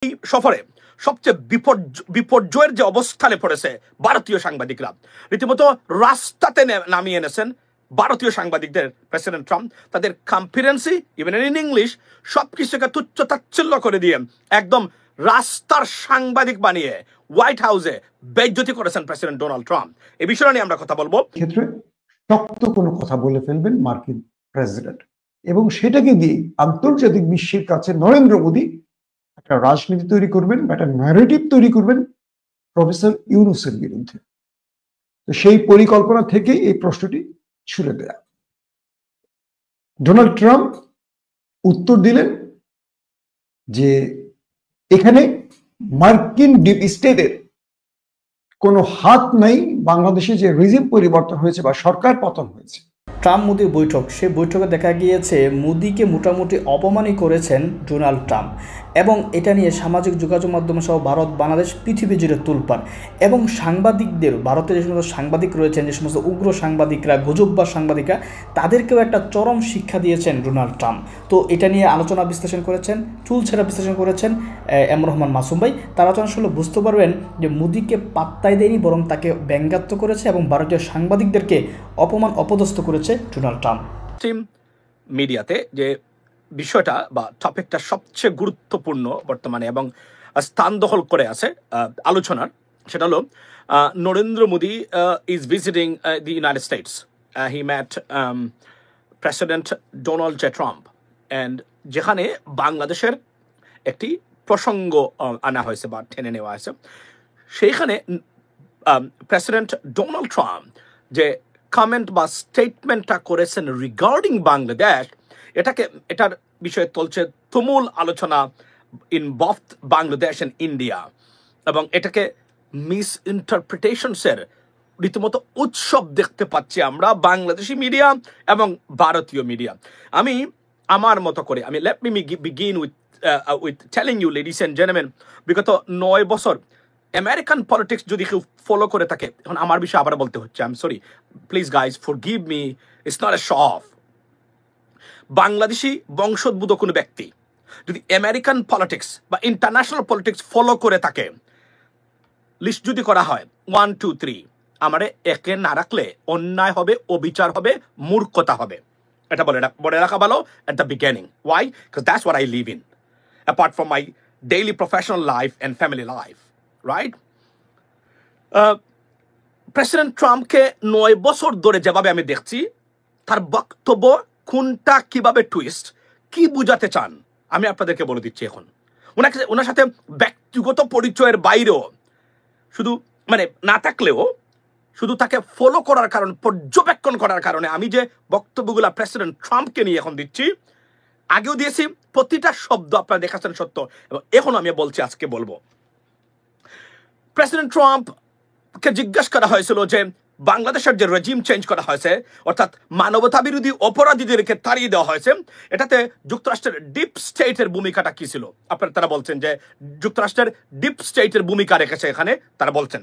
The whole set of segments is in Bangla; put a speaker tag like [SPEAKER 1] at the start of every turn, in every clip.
[SPEAKER 1] এই সফরে সবচেয়ে বিপর্যয়ের যে অবস্থানে পড়েছে ভারতীয় সাংবাদিকরা, রীতিমতো রাস্তাতে নামিয়ে এনেছেন ভারতীয় সাংবাদিকদের প্রেসিডেন্ট ট্রাম্প। তাদের কনফিডেন্সি ইভেন ইন ইংলিশ সবকিছুকে তুচ্ছ তাচ্ছিল্য করে দিয়ে একদম রাস্তার সাংবাদিক বানিয়ে হোয়াইট হাউসে বেইজ্জতি করেছেন প্রেসিডেন্ট ডোনাল্ড ট্রাম্প। এই বিষয়টা নিয়ে আমরা কথা বলবো।
[SPEAKER 2] ক্ষেত্রে শক্ত কোনো কথা বলে ফেলবেন মার্কিন প্রেসিডেন্ট, এবং সেটাকে দিয়ে আন্তর্জাতিক বিশ্বের কাছে নরেন্দ্র মোদী একটা রাজনীতি তৈরি করবেন বা একটা ন্যারেটিভ তৈরি করবেন প্রফেসর ইউনূসের বিরুদ্ধে। তো সেই পরিকল্পনা থেকে এই প্রশ্নটি ছুড়ে দেয়া। ডোনাল্ড ট্রাম্প উত্তর দিলেন যে এখানে মার্কিন ডিপ স্টেটের কোনো হাত নাই, বাংলাদেশে যে রিজিম পরিবর্তন হয়েছে বা সরকার পতন হয়েছে।
[SPEAKER 3] ট্রাম্প মোদির বৈঠক, সেই বৈঠকে দেখা গিয়েছে মোদিকে মোটামুটি অপমানই করেছেন ডোনাল্ড ট্রাম্প, এবং এটা নিয়ে সামাজিক যোগাযোগ মাধ্যম সহ ভারত বাংলাদেশ পৃথিবী জুড়ে তোলপাড়। এবং সাংবাদিকদের, ভারতের যে সমস্ত সাংবাদিক রয়েছেন, যে সমস্ত উগ্র সাংবাদিকরা, গুজববাজ সাংবাদিকরা, তাদেরকেও একটা চরম শিক্ষা দিয়েছেন ডোনাল্ড ট্রাম্প। তো এটা নিয়ে আলোচনা বিশ্লেষণ করেছেন, চুলছেড়া বিশ্লেষণ করেছেন এম রহমান মাসুম ভাই। তার আলোচনা শুনলে বুঝতে পারবেন যে মোদিকে পাত্তাই দেয়নি, বরং তাকে ব্যঙ্গাত্ম করেছে এবং ভারতীয় সাংবাদিকদেরকে অপমান অপদস্থ করেছে ডোনাল্ড ট্রাম্প।
[SPEAKER 1] মিডিয়াতে যে বিষয়টা বা টপিকটা সবচেয়ে গুরুত্বপূর্ণ বর্তমানে এবং স্থান দখল করে আছে আলোচনার, সেটা হলো Narendra Modi is visiting the United States. He met president Donald J Trump, and যেখানে বাংলাদেশের একটি প্রসঙ্গ আনা হয়েছে বা টেনে নেওয়া হয়েছে। সেইখানে প্রেসিডেন্ট ডোনাল্ড ট্রাম্প যে কমেন্ট বা স্টেটমেন্টটা করেছেন রিগার্ডিং বাংলাদেশ, এটার বিষয়ে চলছে তুমুল আলোচনা in both Bangladesh and India, এবং এটাকে মিস ইন্টারপ্রিটেশনসের রীতিমতো উৎসব দেখতে পাচ্ছি আমরা বাংলাদেশি মিডিয়া এবং ভারতীয় মিডিয়া। আমি আমার মতো করে let me begin with telling you ladies and gentleman, বিগত 9 বছর আমেরিকান পলিটিক্স যদি কেউ ফলো করে থাকে, এখন আমার বিষয়ে আবার বলতে হচ্ছে, I am sorry, please guys forgive me, it's not a show off. Bangladeshi বংশোদ্ভূত কোনো ব্যক্তি যদি আমেরিকান পলিটিক্স বা ইন্টারন্যাশনাল পলিটিক্স ফলো করে থাকে, লিস্ট যদি করা হয় 1 2 3, আমারে একে না রাখলে অন্যায় হবে, অবিচার হবে, মূর্খতা হবে। এটা বলে রাখা ভালো at the beginning. Why? Because that's what I live in, apart from my daily professional life and family life, right? President ট্রাম্পকে 9 বছর ধরে যেভাবে আমি দেখছি, তার বক্তব্য কোনটা কিভাবে টুইস্ট, কি বুঝাতে চান আমি আপনাদেরকে বলে দিচ্ছি। এখন ওনার সাথে ব্যক্তিগত পরিচয়ের বাইরেও শুধু না থাকলেও শুধু তাকে ফলো করার কারণে, পর্যবেক্ষণ করার কারণে আমি যে বক্তব্যগুলো প্রেসিডেন্ট ট্রাম্পকে নিয়ে এখন দিচ্ছি, আগেও দিয়েছি, প্রতিটা শব্দ আপনারা দেখাচ্ছেন সত্য, এবং এখন আমি বলছি, আজকে বলবো। প্রেসিডেন্ট ট্রাম্পকে জিজ্ঞেস করা হয়েছিল যে বাংলাদেশের যে রেজিম চেঞ্জ করা হয়েছে, অর্থাৎ মানবতা বিরোধী অপরাধীদেরকে তাড়িয়ে দেওয়া হয়েছে, এটাতে যুক্তরাষ্ট্রের ডিপ স্টেটের ভূমিকাটা কি ছিল? তারা বলছেন যে যুক্তরাষ্ট্রের ডিপ স্টেটের ভূমিকা রেখেছে এখানে, তারা বলছেন।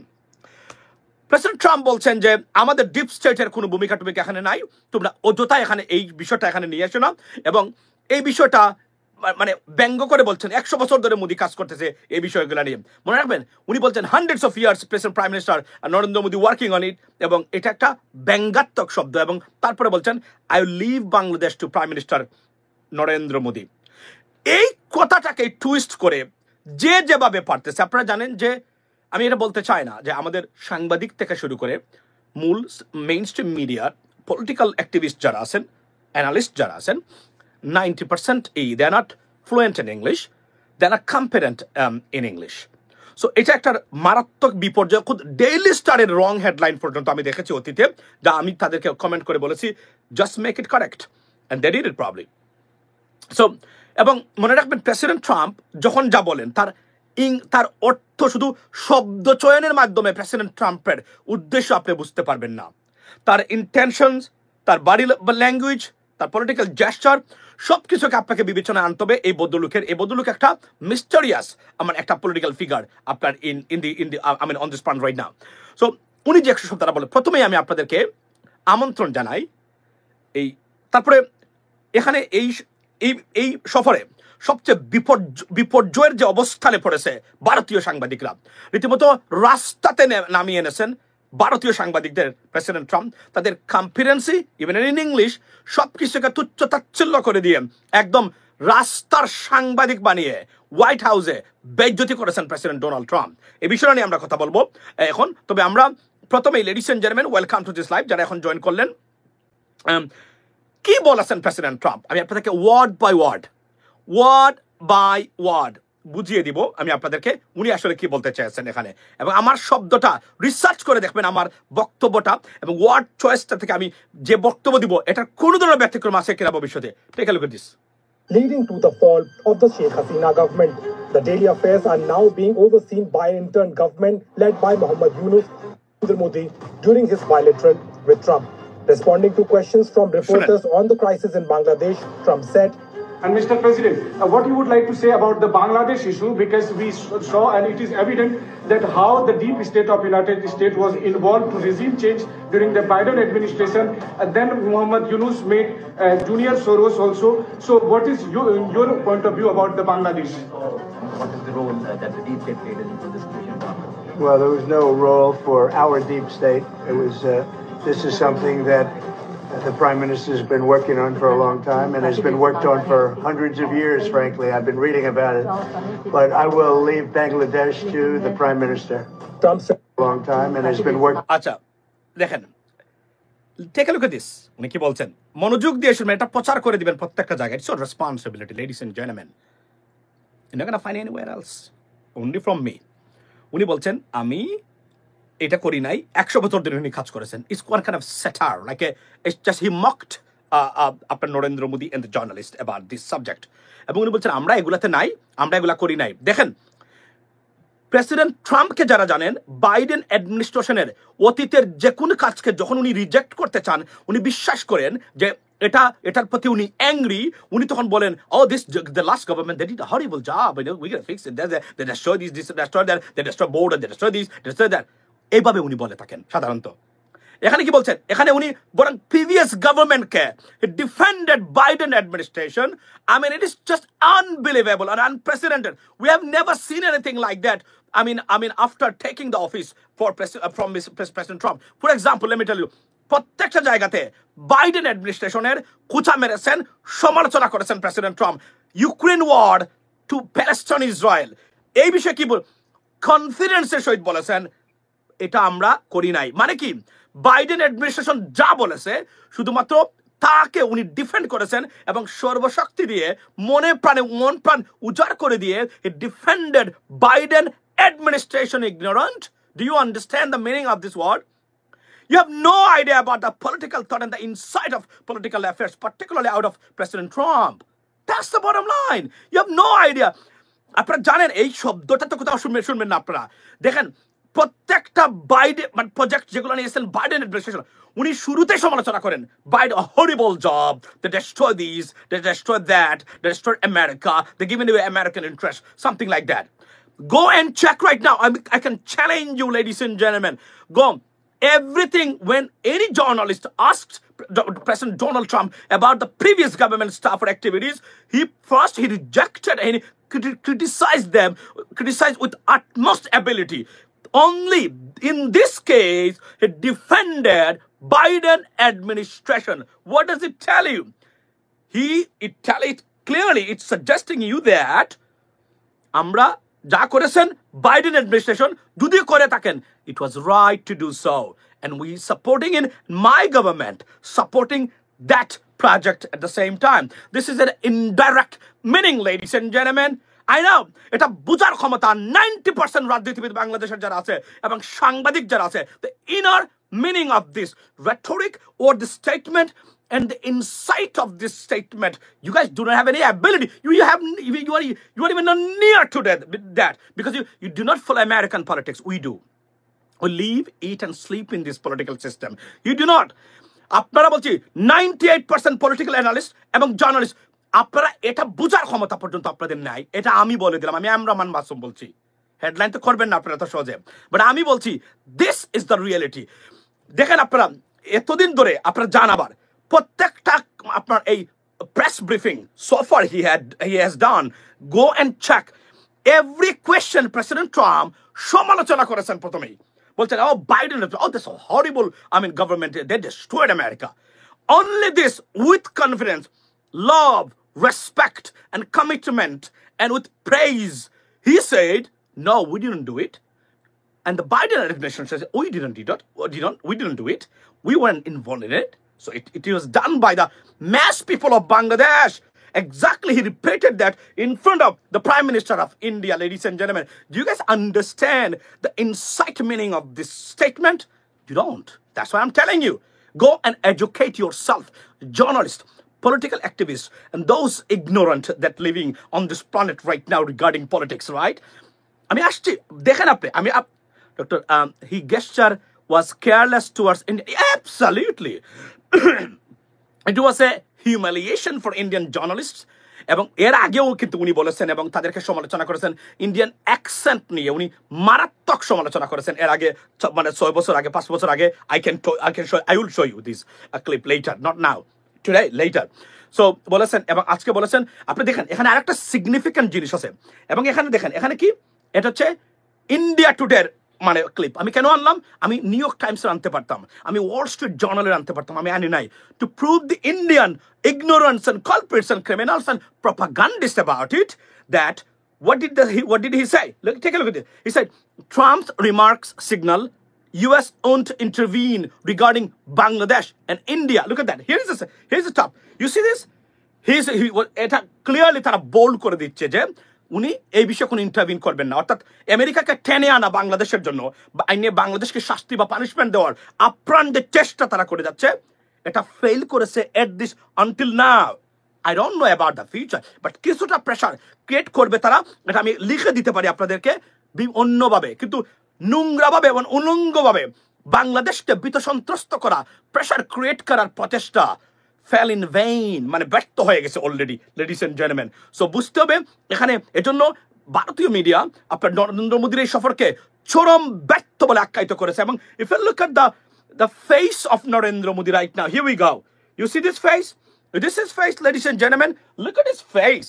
[SPEAKER 1] প্রেসিডেন্ট ট্রাম্প বলছেন যে আমাদের ডিপ স্টেটের কোনো ভূমিকা এখানে নাই, তোমরা অযথা এখানে এই বিষয়টা এখানে নিয়ে এসো না, এবং এই বিষয়টা ব্যঙ্গ করে বলছেন 100 বছর ধরে মোদী কাজ করতেছে এই বিষয়গুলো নিয়ে। মনে রাখবেন, উনি বলছেন hundreds of years president prime minister Narendra Modi working on it, এবং এটা একটা ব্যঙ্গাত্মক শব্দ। এবং তারপরে বলছেন I will leave Bangladesh to prime minister Narendra Modi. এই কথাটাকে টুইস্ট করে যে যেভাবে পারতেছে, আপনারা জানেন যে আমি এটা বলতে চাই না যে আমাদের সাংবাদিক থেকে শুরু করে মূল মেইন স্ট্রিম মিডিয়ার পলিটিক্যাল অ্যাক্টিভিস্ট যারা আছেন, অ্যানালিস্ট যারা আছেন, 90% they are not fluent in English, they are not competent in English. So এটা একটা মারাত্মক বিপর্যয়। খুব ডেইলি স্টারের রং হেডলাইন পর্যন্ত আমি দেখেছি অতীতে, যা আমি তাদেরকে কমেন্ট করে বলেছি just make it correct, and they did it probably. So এবং মনে রাখবেন, প্রেসিডেন্ট ট্রাম্প যখন যা বলেন তার অর্থ শুধু শব্দ চয়নের মাধ্যমে প্রেসিডেন্ট ট্রাম্পের উদ্দেশ্য আপনি বুঝতে পারবেন না। তার ইন্টেনশনস, তার বডি ল্যাঙ্গুয়েজ, তার পলিটিক্যাল জেস্চার, সবকিছুকে আপনাকে বিবেচনায় আনতে হবে। এই বদলুক একটা মিস্টেরিয়াস একটা পলিটিক্যাল ফিগার আপনার in the on this point right now. So উনি যে 100 শব্দটা বলে, প্রথমেই আমি আপনাদেরকে আমন্ত্রণ জানাই তারপরে এখানে এই সফরে সবচেয়ে বিপর্যয়ের যে অবস্থানে পড়েছে ভারতীয় সাংবাদিকরা, রীতিমতো রাস্তাতে নামিয়ে এনেছেন ভারতীয় সাংবাদিকদের প্রেসিডেন্ট ট্রাম্প। তাদের কনফিডেন্সি ইভেন ইন ইংলিশ সবকিছুকে তুচ্ছ তাচ্ছিল্য করে দিয়ে একদম রাস্তার সাংবাদিক বানিয়ে হোয়াইট হাউসে বেইজ্জতি করেছেন প্রেসিডেন্ট ডোনাল্ড ট্রাম্প। এই বিষয়টা নিয়ে আমরা কথা বলবো এখন। তবে আমরা প্রথমেই ladies and gentleman, welcome to this live, যারা এখন জয়েন করলেন, কি বলেছেন প্রেসিডেন্ট ট্রাম্প আমি আপনাদেরকে ওয়ার্ড বাই ওয়ার্ড বুঝিয়ে দিব আমি আপনাদেরকে, উনি আসলে কি বলতে চেয়েছেন এখানে, এবং আমার শব্দটা রিসার্চ করে দেখবেন আমার বক্তব্যটা এবং ওয়ার্ড চয়েসটা থেকে আমি যে বক্তব্য দিব এটার কোনো ধরনের ব্যতিক্রম আছে কিনা ভবিষ্যতে। Take a look at this.
[SPEAKER 4] Leading to the fall of the Sheikh Hasina government, the daily affairs are now being overseen by an interim government led by Mohammad Yunus Modi during his bilateral with Trump. Responding to questions from reporters on the crisis in Bangladesh, Trump said,
[SPEAKER 5] And Mr. President, what you would like to say about the Bangladesh issue, because we saw and it is evident that how the deep state of United States was involved to regime change during the Biden administration, and then Mohammad Yunus made Junior Soros also. So what is your point of view about the Bangladesh?
[SPEAKER 6] What is the role that the deep state played in this situation?
[SPEAKER 7] Well, there was no role for our deep state. It was, this is something that the Prime Minister has been working on for a long time and has been worked on for hundreds of years, frankly. I've been reading about it. But I will leave Bangladesh to the Prime Minister.
[SPEAKER 4] Trump said,
[SPEAKER 7] A long time and has been working.
[SPEAKER 1] আচ্ছা দেখেন, take a look at this, উনি কি বলছেন মনোযোগ দিয়ে শুনবেন, এটা প্রচার করে দিবেন প্রত্যেকটা জায়গায়। It's your responsibility ladies and gentleman, you not gonna find anywhere else, only from me. উনি বলছেন আমি এটা করি নাই, 100 বছর ধরে উনি কাজ করেছেন। It's one kind of satire, like it's just he mocked আপনার Narendra Modi and the journalist about this subject. এবং উনি বলছেন আমরা এগুলাতে নাই, আমরা এগুলা করি নাই। দেখেন প্রেসিডেন্ট ট্রাম্পকে যারা জানেন, বাইডেন অ্যাডমিনিস্ট্রেশনের অতীতের যে কোনো কাজকে যখন উনি রিজেক্ট করতে চান, উনি বিশ্বাস করেন যে এটার প্রতি উনি অ্যাংরি, উনি তখন বলেন oh this the last government they did a horrible job, we can fix it, they destroy this, destroy that, they destroy border, they destroy this, destroy that, এইভাবে উনি বলে থাকেন সাধারণত। এখানে কি বলছেন, এখানে উনি বরং প্রিভিয়াস গভর্নমেন্টকে defended Biden administration. I mean, it is just unbelievable and unprecedented. We have never seen anything like that. I mean, after taking the office from President Trump. For example, let me tell you, প্রত্যেকটা জায়গাতে বাইডেন অ্যাডমিনিস্ট্রেশনের কুচা মেরেছেন, সমালোচনা করেছেন president Trump. Ukraine war to Palestine Israel, এই বিষয়ে কি কনফিডেন্সের সহিত বলেছেন এটা আমরা করি নাই। মানে কি বাইডেন অ্যাডমিনিস্ট্রেশন যা বলেছে শুধুমাত্র তাকে উনি ডিফেন্ড করেছেন এবং সর্বশক্তি দিয়ে মন প্রাণ উজাড় করে দিয়ে he defended Biden administration ignorant. Do you understand the meaning of this word? You have no idea about the political thought and the insight of political affairs, particularly out of President Trump. That's the bottom line. You have no idea. আপনারা জানেন এই শব্দটা তো কোথাও শুনবেন না আপনারা। দেখেন প্রত্যেকটা বাইডেন মানে প্রজেক্ট যেগুলো নিয়েছেন বাইডেন অ্যাডমিনিস্ট্রেশন, উনি শুরুতে সমালোচনা করেন Biden horrible job, they destroy this, they destroy that, they destroy America, they given you American interest, something like that. Go and check right now. I can challenge you, ladies and gentlemen. Go. Everything, when any journalist asked President Donald Trump about the previous government staff or activities, he rejected and he criticized with utmost ability. Only in this case, he defended Biden administration. What does it tell you? It clearly, it's suggesting you that আমরা যা করেছেন বাইডেন অ্যাডমিনিস্ট্রেশন যদি করে থাকেন, it was right to do so, and we supporting in my government supporting that project at the same time. This is an indirect meaning, ladies and gentlemen. I know এটা বুঝার ক্ষমতা 90% রাজনীতিবিদ বাংলাদেশের যারা আছে এবং সাংবাদিক যারা আছে, the inner meaning of this rhetoric or the statement and the insight of this statement, you guys do not have any ability. You are even not near to that because you do not follow American politics. We do. We live, eat and sleep in this political system. You do not. আপনারা বলছি 98% পলিটিক্যাল অ্যানালিস্ট এবং জার্নালিস্ট, আপনারা এটা বুঝার ক্ষমতা পর্যন্ত আপনাদের নাই। এটা আমি বলে দিলাম, আমি আমরামান মাসুম বলছি। হেডলাইন তো করবেন না আপনারা তো সহজে, বাট আমি বলছি দিস ইজ দ্য রিয়েলিটি। দেখেন আপনারা এতদিন ধরে আপনারা জানাবার প্রত্যেকটা আপনার এই press briefing so far he has done, go and check every question President Trump সমালোচনা করেছেন প্রথমেই বলছেন oh Biden, oh this horrible government, they destroyed America. Only this, with confidence, love, respect and commitment and with praise, he said no, we didn't do it. And the Biden administration says we didn't do it, we weren't involved in it. So it was done by the mass people of Bangladesh. Exactly, he repeated that in front of the Prime Minister of India. Ladies and gentlemen, do you guys understand the insight meaning of this statement? You don't. That's why I'm telling you. Go and educate yourself, journalists, political activists, and those ignorant that living on this planet right now regarding politics, right? Dr. He gesture was careless towards India. Absolutely. It was a humiliation for Indian journalists. এবং এর আগেও কিন্তু উনি বলেছেন এবং তাদেরকে সমালোচনা করেছেন ইন্ডিয়ান অ্যাকসেন্ট নিয়ে উনি মারাত্মক সমালোচনা করেছেন এর আগে 6 বছর আগে 5 বছর আগে I will show you this clip later, not now, today, later. So বলেছেন এবং আজকে বলেছেন আপনি দেখেন এখানে আরেকটা সিগনিফিক্যান্ট জিনিস আছে এবং এখানে দেখেন এখানে কি এটা হচ্ছে ইন্ডিয়া টুডের ক্লিপ আমি কেন আনলাম আমি নিউ ইয়র্ক টাইমসের আনতে পারতাম আমি ওয়াল স্ট্রিট জার্নালের আনতে পারতাম আমি আনি নাই to prove the Indian ignorance and culprits and criminals and propagandists about it that what did he say? Look, take a look at this. He said Trump's remarks signal US won't intervene regarding Bangladesh and India. Look at that. Here's the top. You see this? এটা ক্লিয়ারলি তারা বোল্ড করে দিচ্ছে যে উনি এই বিষয়ে কোনো ইন্টারভিউ করবেন না অর্থাৎ আমেরিকাকে টেনে আনা বাংলাদেশের জন্য আইনে বাংলাদেশকে শাস্তি বা পানিশমেন্ট দেওয়ার আপ্রাণ যে চেষ্টা তারা করে যাচ্ছে এটা ফেল করেছে at this until now I don't know about the future but কিছুটা প্রেসার ক্রিয়েট করবে তারা এটা আমি লিখে দিতে পারি আপনাদেরকে অন্যভাবে কিন্তু নোংরাভাবে এবং উলঙ্গভাবে বাংলাদেশকে বিতসন্ত্রস্ত করা প্রেসার ক্রিয়েট করার প্রচেষ্টা fell in vain ব্যর্থ হয়ে গেছে already ladies and gentlemen. So বুঝতে হবে এখানে এজন্য ভারতীয় মিডিয়া আপনার নরেন্দ্র মোদীর এই সফরকে চরম ব্যর্থ বলে আখ্যায়িত করেছে এবং if you look at the face of Narendra Modi right now, here we go, you see this face, ladies and gentlemen, look at his face.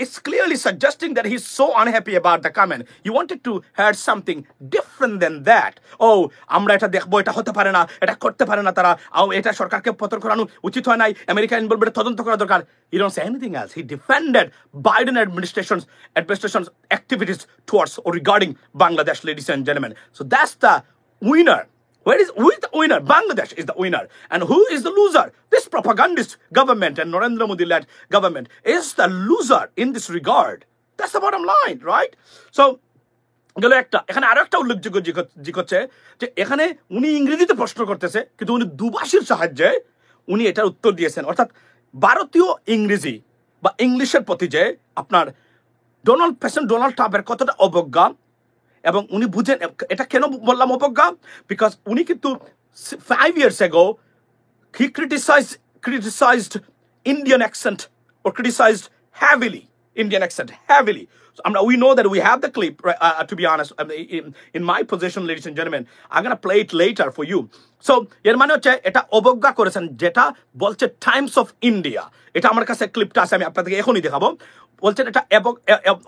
[SPEAKER 1] It's clearly suggesting that he's so unhappy about the comment. He wanted to hear something different than that. Oh, আমরা এটা দেখবো এটা হতে পারে না এটা করতে পারে না তারা এটা সরকারকে পতন করানো উচিত হয় নাই আমেরিকা ইনভলভমেন্ট তদন্ত করা দরকার. He don't say anything else. He defended Biden administration's activities towards or regarding Bangladesh, ladies and gentlemen. So that's the winner. Who is the winner? Bangladesh is the winner. And who is the loser? This propagandist government and Narendra Modi-led government is the loser in this regard. That's the bottom line, right? So, এখানে আরো একটা উল্লেখযোগ্য দিক হচ্ছে যে এখানে উনি ইংরেজিতে প্রশ্ন করতেছে কিন্তু উনি দুভাষীর সাহায্যে উনি এটার উত্তর দিয়েছেন অর্থাৎ ভারতীয় ইংরেজি বা ইংলিশের প্রতি যে আপনার প্রেসিডেন্ট ডোনাল্ড ট্রাম্পের কতটা অবজ্ঞা এবং উনি বুঝেন এটা কেন বললাম অবজ্ঞা বিকজ উনি কিন্তু 5 years ago he criticized Indian accent or criticized heavily Indian accent heavily. So we know that we have the clip to be honest in my position, ladies and gentlemen. I'm going to play it later for you. So এর মানে হচ্ছে এটা অবজ্ঞা করেছেন যেটা বলছে টাইমস অফ ইন্ডিয়া এটা আমার কাছে ক্লিপটা আছে আমি আপনাদেরকে এখনই দেখাবো বলছেন এটা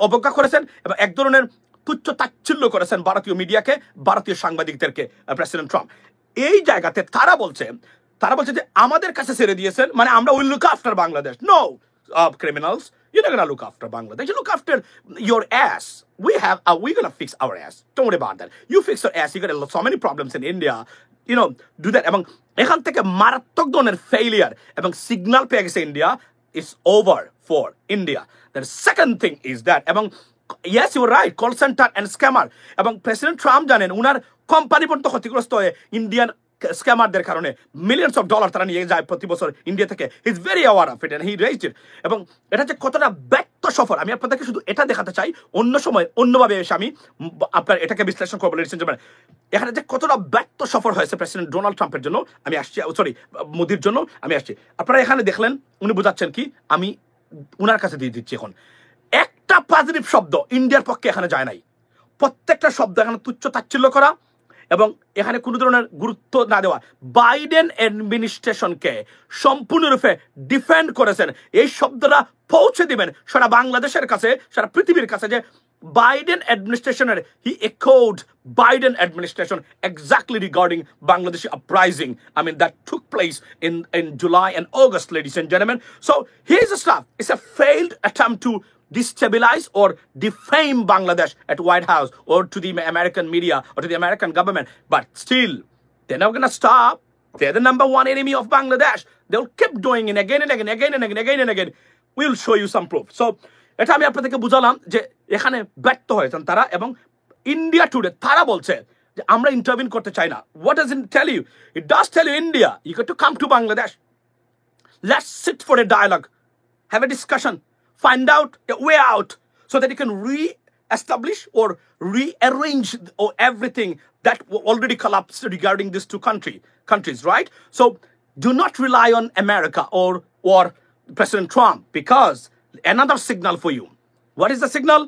[SPEAKER 1] অবজ্ঞা করেছেন এবং এক ধরনের তুচ্ছ তাচ্ছিল্য করেছেন ভারতীয় মিডিয়াকে ভারতীয় সাংবাদিকদেরকে প্রেসিডেন্ট ট্রাম্প এই জায়গাতে তারা বলছে যে আমাদের কাছে ছেড়ে দিয়েছেন আমরা will look after Bangladesh no criminals you're not gonna look after Bangladesh you look after your ass we're gonna fix our ass don't worry about that you fix your ass you got so many problems in India do that এবং এখান থেকে মারাত্মক ধরনের ফেইলিয়ার এবং সিগন্যাল পেয়ে গেছে India it's over for India. The second thing is that এবং yes you're right call center and scammer এবং প্রেসিডেন্ট ট্রাম্প জানেন উনার কোম্পানি পর্যন্ত ক্ষতিগ্রস্ত হয়ে ইন্ডিয়ান স্ক্যামারদের কারণে মিলিয়নস অফ ডলার তারা নিয়ে যায় প্রতি বছর ইন্ডিয়া থেকে he is very aware of it and he raised it এবং এটা যে কতটা ব্যর্থ সফর আমি আপনাদেরকে শুধু এটা দেখাতে চাই অন্য সময় অন্যভাবে এসে আমি আপনার এটাকে বিশ্লেষণ করবো লেডিস এন্ড জেন্টলম্যান এখানে যে কতটা ব্যর্থ সফর হয়েছে প্রেসিডেন্ট ডোনাল্ড ট্রাম্পের জন্য আমি আসছি সরি মোদির জন্য আমি আসছি আপনারা এখানে দেখলেন উনি বোঝাচ্ছেন কি আমি উনার কাছে দিয়ে দিচ্ছি এখন একটা পজিটিভ শব্দ ইন্ডিয়ার পক্ষে এখানে যায় নাই প্রত্যেকটা শব্দ এখানে তুচ্ছ তাচ্ছিল্য করা এবং এখানে কোনো ধরনের গুরুত্ব না দেওয়া, বাইডেন অ্যাডমিনিস্ট্রেশনকে সম্পূর্ণরূপে ডিফেন্ড করেছেন। এই শব্দটা পৌঁছে দিবেন সারা বাংলাদেশের কাছে, সারা পৃথিবীর কাছে, যে Biden administration, he echoed Biden administration exactly regarding Bangladeshi uprising. I mean, that took place in July and August, ladies and gentlemen. So here's the stuff. It's a failed attempt to destabilize or defame Bangladesh at White House or to the American media or to the American government. But still, they're not going to stop. They're the number one enemy of Bangladesh. They'll keep doing it again and again, again and again, again and again. We'll show you some proof. So এটা আমি আপনাদেরকে বুঝালাম যে এখানে ব্যর্থ হয়েছেন তারা, এবং ইন্ডিয়া টুডে তারা বলছে যে আমরা ইন্টারভিউ করতে চাই না। What does it tell you? It does tell you India you got to come to Bangladesh, let's sit for a dialogue, have a discussion, find out a way out so that you can re-establish or rearrange everything that already collapsed regarding these two countries, right? So do not rely on America or President Trump, because another signal for you. What is the signal?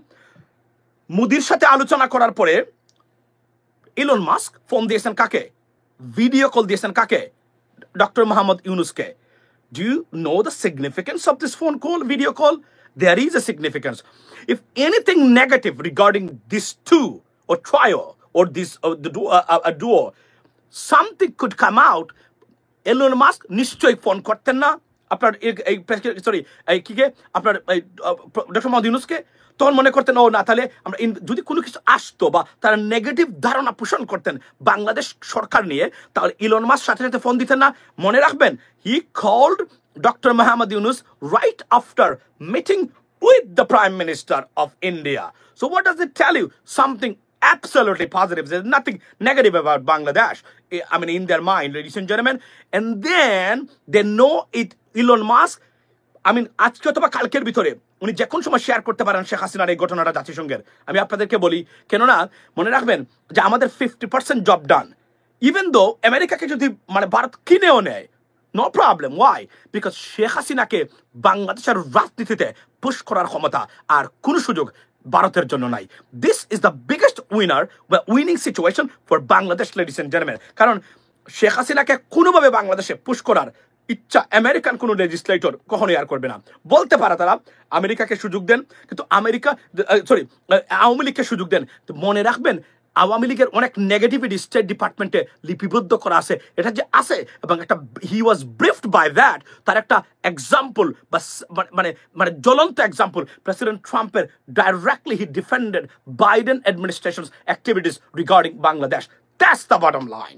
[SPEAKER 1] মুদির সাথে আলোচনা করার পরে ইলন মাস্ক ফোন দিয়েছেন কাকে? ভিডিও কল দিয়েছেন কাকে? ডক্টর মোহাম্মদ ইউনুসকে। Do you know the significance of this phone call, video call? There is a significance. If anything negative regarding these two or trio or this a duo, something could come out, Elon Musk নিশ্চয়ই ফোন করতেন না আপনার আপনার ডক্টর মোহাম্মদ ইউনুসকে। তখন মনে করতেন ও না, তাহলে আমরা যদি কোনো কিছু আসতো বা তারা নেগেটিভ ধারণা পোষণ করতেন বাংলাদেশ সরকার নিয়ে, তাহলে ইলন মাস্ক সাথে সাথে ফোন দিতেন না। মনে রাখবেন, he called doctor Mohammad Yunus right after meeting with the Prime Minister of India. So what does it tell you? Something absolutely positive. There's nothing negative about Bangladesh, I mean, in their mind, ladies and gentlemen. And then they know it. Elon Musk, I mean, আজকে অথবা কালকের ভিতরে উনি যে কোন সময় শেয়ার করতে পারেন শেখ হাসিনার এই ঘটনাটা জাতিসংঘের। আমি আপনাদেরকে বলি, কেননা মনে রাখবেন যে আমাদের 50% জব ডান। ইভেন দো আমেরিকাকে যদি মানে ভারত কিনেও নেয়, no problem. Why? Because Sheikh হাসিনাকে বাংলাদেশের রাজনীতিতে পুশ করার ক্ষমতা আর কোনো সুযোগ ভারতের জন্য নাই। This is the biggest winner বা winning situation for Bangladesh, ladies and gentleman. কারণ শেখ হাসিনাকে কোনোভাবে বাংলাদেশে পুশ করার ইচ্ছা আমেরিকান কোনো লেজিসলেটর কখনোই আর করবে না। বলতে পারে তারা আমেরিকাকে সুযোগ দেন, কিন্তু আওয়ামী লীগকে সুযোগ দেন। তো মনে রাখবেন, আওয়ামী লীগের অনেক নেগেটিভিটি স্টেট ডিপার্টমেন্টে লিপিবদ্ধ করা আছে, এটা যে আছে, এবং একটা হি ওয়াজ ব্রিফড বাই দ্যাট। তার একটা এক্সাম্পল বা মানে জ্বলন্ত এক্সাম্পল, প্রেসিডেন্ট ট্রাম্পের directly he defended Biden administrations activities regarding Bangladesh. That's the bottom line,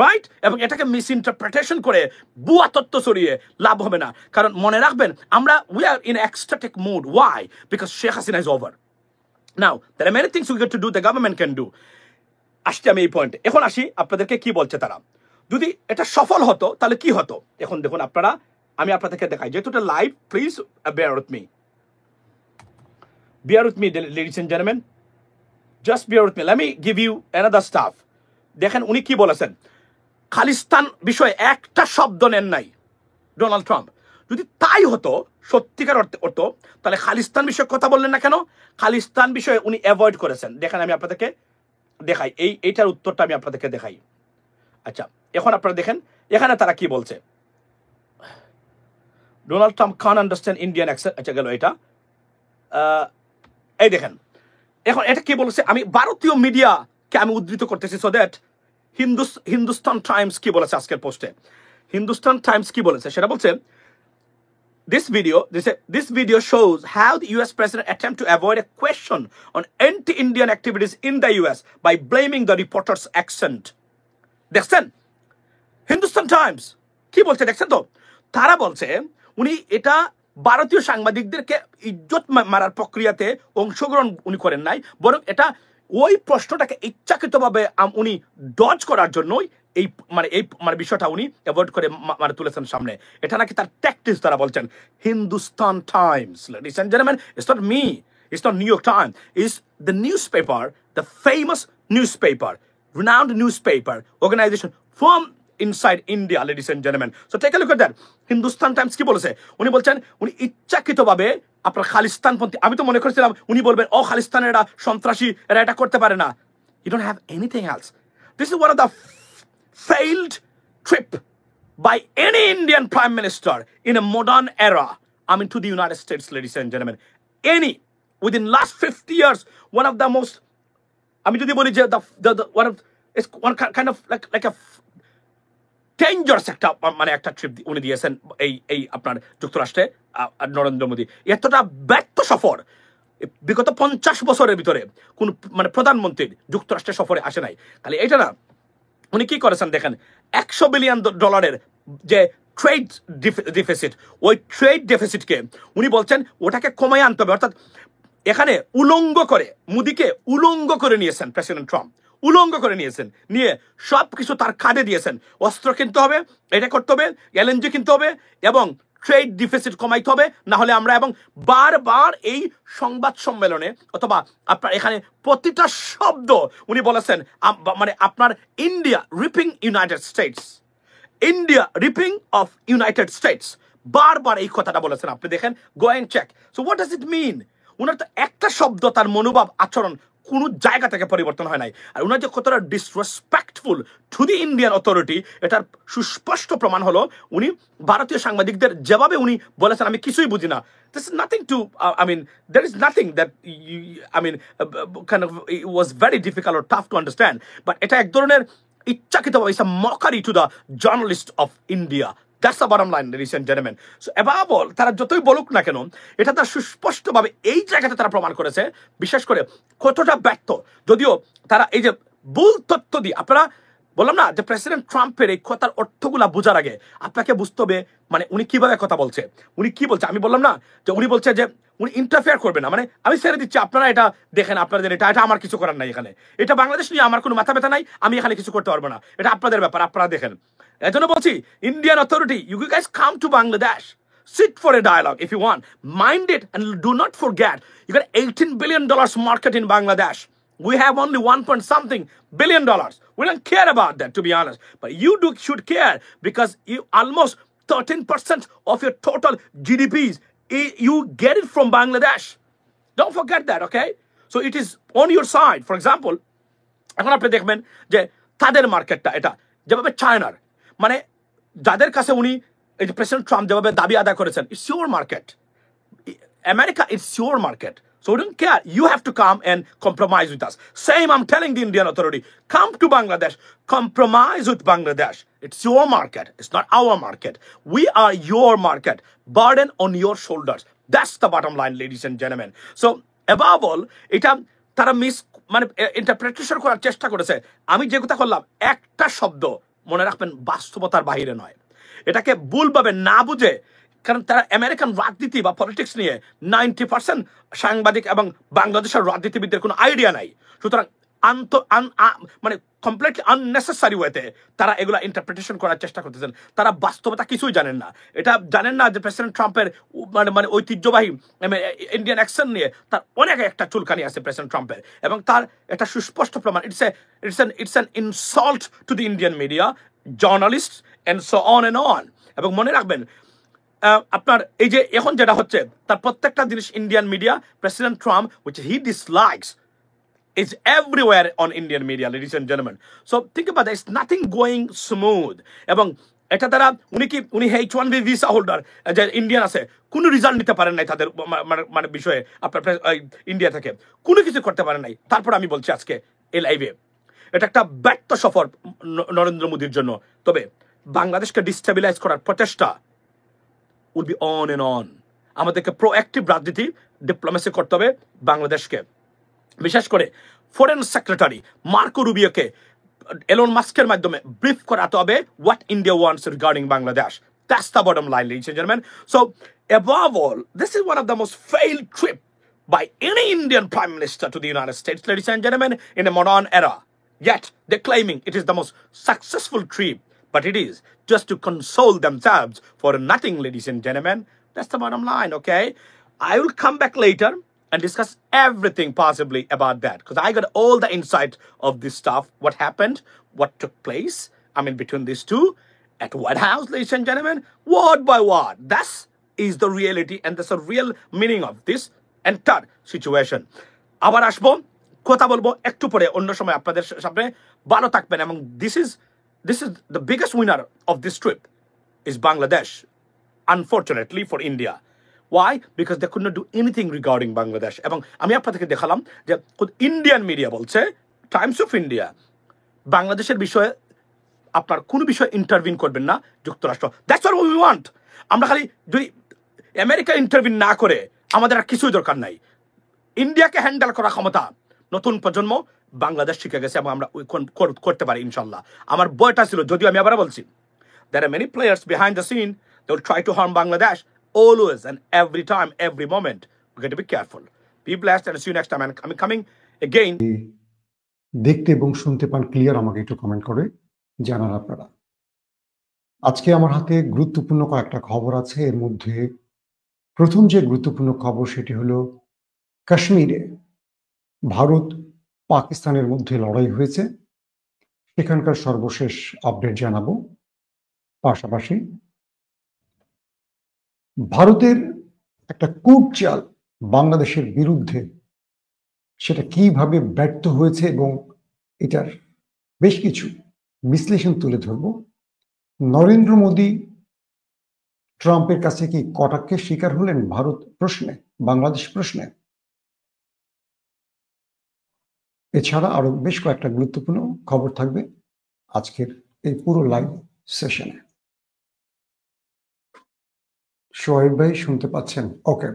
[SPEAKER 1] right? এবং এটাকে মিস ইন্টারপ্রিটেশন করে বুয়া তত্ত্ব ছড়িয়ে লাভ হবে না। কারণ মনে রাখবেন, আমরা we are in ecstatic mood. Why? Because Sheikh Hasina is over. Now, there are many things we get to do, the government can do. আসছি আমি এই পয়েন্টে। এখন আসি আপনাদেরকে কি বলছে তারা। যদি এটা সফল হতো তাহলে কি হতো? এখন দেখুন আপনারা, আমি আপনাদেরকে দেখাই, যেহেতু এটা live, please bear with me. Bear with me, ladies and gentlemen. Just bear with me. Let me give you another stuff. দেখেন উনি কি বলেছেন। খালিস্তান বিষয়ে একটা শব্দ নেন নাই ডোনাল্ড ট্রাম্প। যদি তাই হতো, সত্যিকার অর্থ, তাহলে খালিস্তান বিষয়ে কথা বললেন না কেন? খালিস্তান বিষয়ে উনি অ্যাভয়েড করেছেন। দেখেন আমি আপনাদেরকে দেখাই, এইটার উত্তরটা আমি আপনাদেরকে দেখাই। আচ্ছা, এখন আপনারা দেখেন এখানে তারা কি বলছে। ডোনাল্ড ট্রাম্প কান আন্ডারস্ট্যান্ড ইন্ডিয়ান অ্যাকসেন্ট। আচ্ছা, গেল এটা। এই দেখেন, এখন এটা কি বলছে, আমি ভারতীয় মিডিয়াকে আমি উদ্ধৃত করতেছি, সো দ্যাট হিন্দুস্তান টাইমস কি বলেছে আজকের পোস্টে। হিন্দুস্তান টাইমস কি বলেছে সেটা বলছে, This video shows how the US president attempt to avoid a question on anti-Indian activities in the US by blaming the reporter's accent. দেখছেন হিন্দুস্তান টাইমস কি বলছে? দেখছেন তো, তারা বলছে উনি এটা ভারতীয় সাংবাদিকদেরকে ইজ্জত মারার প্রক্রিয়াতে অংশগ্রহণ উনি করেন নাই, বরং এটা ওই প্রশ্নটাকে ইচ্ছাকৃতভাবে উনি ডজ করার জন্যই এই বিষয়টা উনি অ্যাভয়েড করে তুলেছেন সামনে। এটা নাকি তার ট্যাকটিক্স তারা বলছেন। Hindustan Times, ladies and gentlemen, it's not me, it's not New York Times, it's the newspaper, the famous newspaper, renowned newspaper organization from inside India, ladies and gentlemen. So take a look at that. Hindustan Times কি বলেছে? উনি বলছেন উনি ইচ্ছাকৃতভাবে আপনার খালিস্তানপন্থী, আমি তো মনে করেছিলাম উনি বলবেন ও খালিস্তানের এরা সন্ত্রাসী, এরা এটা করতে পারে না। You don't have anything else. this is one of the failed trip by any Indian Prime Minister in a modern era, I mean, to the United States, ladies and gentlemen. Any, within last 50 years, one of the most, I mean, one of, it's one kind of like a dangerous একটা মানে একটা ট্রিপ উনি দিয়েছেন এই আপনার যুক্তরাষ্ট্রে নরেন্দ্র মোদী। এতটা ব্যর্থ সফর বিগত 50 বছরের ভিতরে কোন মানে প্রধানমন্ত্রীর যুক্তরাষ্ট্রের সফরে আসে নাই। খালি এটা না, উনি কি করেছেন দেখেন, $100 বিলিয়ন যে ট্রেড ডেফিসিট, ওই ট্রেড ডেফিসিটকে উনি বলছেন ওটাকে কমায় আনতে হবে। অর্থাৎ এখানে উলঙ্গ করে, মোদীকে উলঙ্গ করে নিয়েছেন প্রেসিডেন্ট ট্রাম্প, উলঙ্গ করে নিয়েছেন, নিয়ে সব কিছু তার কাঁধে দিয়েছেন। অস্ত্র কিনতে হবে, এটা করতে হবে, এলএনজি কিনতে হবে এবং ট্রেড ডিফিসিট কমাইতে হবে, না হলে আমরা, এবং বারবার এই সংবাদ সম্মেলনে অথবা আপনার এখানে প্রতিটা শব্দ উনি বলেছেন মানে আপনার India reaping United States, India reaping of United States, বারবার এই কথাটা বলেছেন। আপনি দেখেন, go and check. So what does it mean? উনার তো একটা শব্দ, তার মনোভাব, আচরণ কোনো জায়গা থেকে পরিবর্তন হয় নাই। আর উনার যে কতটা disrespectful to the Indian authority, এটার সুস্পষ্ট প্রমাণ হলো উনি ভারতীয় সাংবাদিকদের যেভাবে উনি বলেছেন, আমি কিছুই বুঝি না। This is nothing to, I mean, there is nothing that, kind of, it was very difficult or tough to understand. But এটা এক ধরনের ইচ্ছাকৃতভাবে, it's a mockery to the journalists of India. That's the bottom line, ladies and gentlemen. So above all, তারা যতই বলুক না কেন, এটা তার সুস্পষ্টভাবে এই জায়গাতে তারা প্রমাণ করেছে, বিশেষ করে কতটা ব্যর্থ। যদিও তারা এই যে ভুল তথ্য দিয়ে, আপনারা বললাম না যে প্রেসিডেন্ট ট্রাম্পের এই কথার অর্থগুলা বোঝার আগে আপনাকে বুঝতে হবে মানে উনি কিভাবে কথা বলছে, উনি কি বলছে। আমি বললাম না যে উনি বলছে যে উনি ইন্টারফেয়ার করবে না, মানে আমি ছেড়ে দিচ্ছি, আপনারা এটা দেখেন, আপনাদের এটা আমার কিছু করার নাই, এখানে এটা বাংলাদেশ নিয়ে আমার কোনো মাথা ব্যথা নাই, আমি এখানে কিছু করতে পারবো না, এটা আপনাদের ব্যাপার, আপনারা দেখেন। এজন্য বলছি, Indian authority, you guys come to Bangladesh, sit for a dialogue if you want, mind it, and do not forget, you got $18 billion market in Bangladesh. We have only 1.something billion. We don't care about that, to be honest. But you should care, because you almost 13% of your total GDPs, you get it from Bangladesh. Don't forget that, okay? So it is on your side. For example, এখন আপনি দেখবেন যে তাদের মার্কেটটা এটা যেভাবে চায়নার, মানে যাদের কাছে উনি এই যে প্রেসিডেন্ট ট্রাম্প যেভাবে দাবি আদায় করেছেন, it's your market, America, it's your market. So we don't care. You have to come and compromise with us. Same, I'm telling the Indian authority, come to Bangladesh, compromise with Bangladesh. It's your market. It's not our market. We are your market. Burden on your shoulders. That's the bottom line, ladies and gentlemen. So above all, এটা তারা মানে ইন্টারপ্রিটেশন করার চেষ্টা করেছে। আমি যে কথা বললাম, একটা শব্দ মনে রাখবেন, বাস্তবতার বাইরে নয়। এটাকে ভুলভাবে না বুঝে, কারণ তারা আমেরিকান রাজনীতি বা পলিটিক্স নিয়ে 90% সাংবাদিক এবং বাংলাদেশের রাজনীতিবিদদের কোনো আইডিয়া নাই। সুতরাং মানে কমপ্লিটলি আননেসেসারি ওয়েতে তারা এগুলা ইন্টারপ্রিটেশন করার চেষ্টা করতেছেন। তারা বাস্তবতা কিছুই জানেন না। এটা জানেন না যে প্রেসিডেন্ট ট্রাম্পের মানে ঐতিহ্যবাহী ইন্ডিয়ান অ্যাকসেন্ট নিয়ে তার অনেক একটা চুলকানি আছে প্রেসিডেন্ট ট্রাম্পের, এবং তার একটা সুস্পষ্ট প্রমাণ। It's an insult to the Indian media, journalist and so on and on. এবং মনে রাখবেন, আপনার এই যে এখন যেটা হচ্ছে, তার প্রত্যেকটা জিনিস Indian media, president Trump, which he dislikes, is everywhere on Indian media, ladies and gentlemen. So think about that. It's nothing going smooth. এবং এটা দ্বারা উনি H1B ভিসা হোল্ডার যে ইন্ডিয়ান আছে, কোনো রেজাল্ট নিতে পারেন নাই তাদের মানে বিষয়ে, আপনার ইন্ডিয়া থেকে কোনো কিছু করতে পারেন নাই। তারপর আমি বলছি আজকে এই লাইভে, এটা একটা ব্যর্থ সফর নরেন্দ্র মোদীর জন্য। তবে বাংলাদেশকে ডিস্টেবিলাইজ করার প্রচেষ্টা will be on and on. আমাদেরকে প্রোঅ্যাক্টিভ রাজনীতি, ডিপ্লোমেসি করতে হবে বাংলাদেশকে। বিশেষ করে ফরেন সেক্রেটারি মার্কো রুবিওকে এলন মাস্কের মাধ্যমে ব্রিফ করাতে হবে what India wants regarding Bangladesh. That's the bottom line, ladies and gentlemen. So above all, this is one of the most failed trip by any Indian Prime Minister to the United States, ladies and gentlemen, in a modern era. Yet they're claiming it is the most successful trip. But it is just to console themselves for nothing, ladies and gentlemen. That's the bottom line, okay? I will come back later and discuss everything possibly about that, because I got all the insight of this stuff, what happened, what took place, I mean, between these two at White House, ladies and gentlemen, word by word. That is the reality, and that's the real meaning of this entire situation. আবার আসবো কথা বলবো একটু পরে, অন্য সময় আপনাদের সামনে। ভালো থাকবেন। এবং this is the biggest winner of this trip is Bangladesh, unfortunately for India. Why? Because they could not do anything regarding Bangladesh. এবং আমি আপনাদেরকে দেখালাম যে ইন্ডিয়ান মিডিয়া বলছে, টাইমস অফ ইন্ডিয়া, বাংলাদেশের বিষয়ে আপনার কোনো বিষয়ে ইন্টারভিন করবেন না যুক্তরাষ্ট্র। That's what we want. আমরা খালি যদি আমেরিকা ইন্টারভিন না করে, আমাদের আর কিছুই দরকার নাই। ইন্ডিয়াকে হ্যান্ডেল করার ক্ষমতা নতুন প্রজন্ম বাংলাদেশ শিখে গেছে এবং আমরা করতে পারি ইনশাল্লাহ। আমার বয়টা ছিল, যদিও আমি আবার বলছি, there are many players behind the scene that will try to harm Bangladesh always and every time, every moment. We got to be careful. Be blessed and see you next time. And I'm coming again.
[SPEAKER 2] দেখতে এবং শুনতে পান ক্লিয়ার, আমাকে একটু কমেন্ট করে জানান আপনারা। আজকে আমার হাতে গুরুত্বপূর্ণ কয়েকটা খবর আছে। এর মধ্যে প্রথম যে গুরুত্বপূর্ণ খবর সেটি হলো কাশ্মীরে ভারত পাকিস্তানের মধ্যে লড়াই হয়েছে, সেখানকার সর্বশেষ আপডেট জানাবো। পাশাপাশি ভারতের একটা কূটচাল বাংলাদেশের বিরুদ্ধে, সেটা কিভাবে ব্যর্থ হয়েছে এবং এটার বেশ কিছু বিশ্লেষণ তুলে ধরব। নরেন্দ্র মোদী ট্রাম্পের কাছে কি কটাক্ষের শিকার হলেন ভারত প্রশ্নে, বাংলাদেশ প্রশ্নে? এছাড়া আরো বেশ কয়েকটা গুরুত্বপূর্ণ খবর থাকবে আজকের এই পুরো লাইভ সেশনে। শোয়েব ভাই শুনতে পাচ্ছেন? ওকে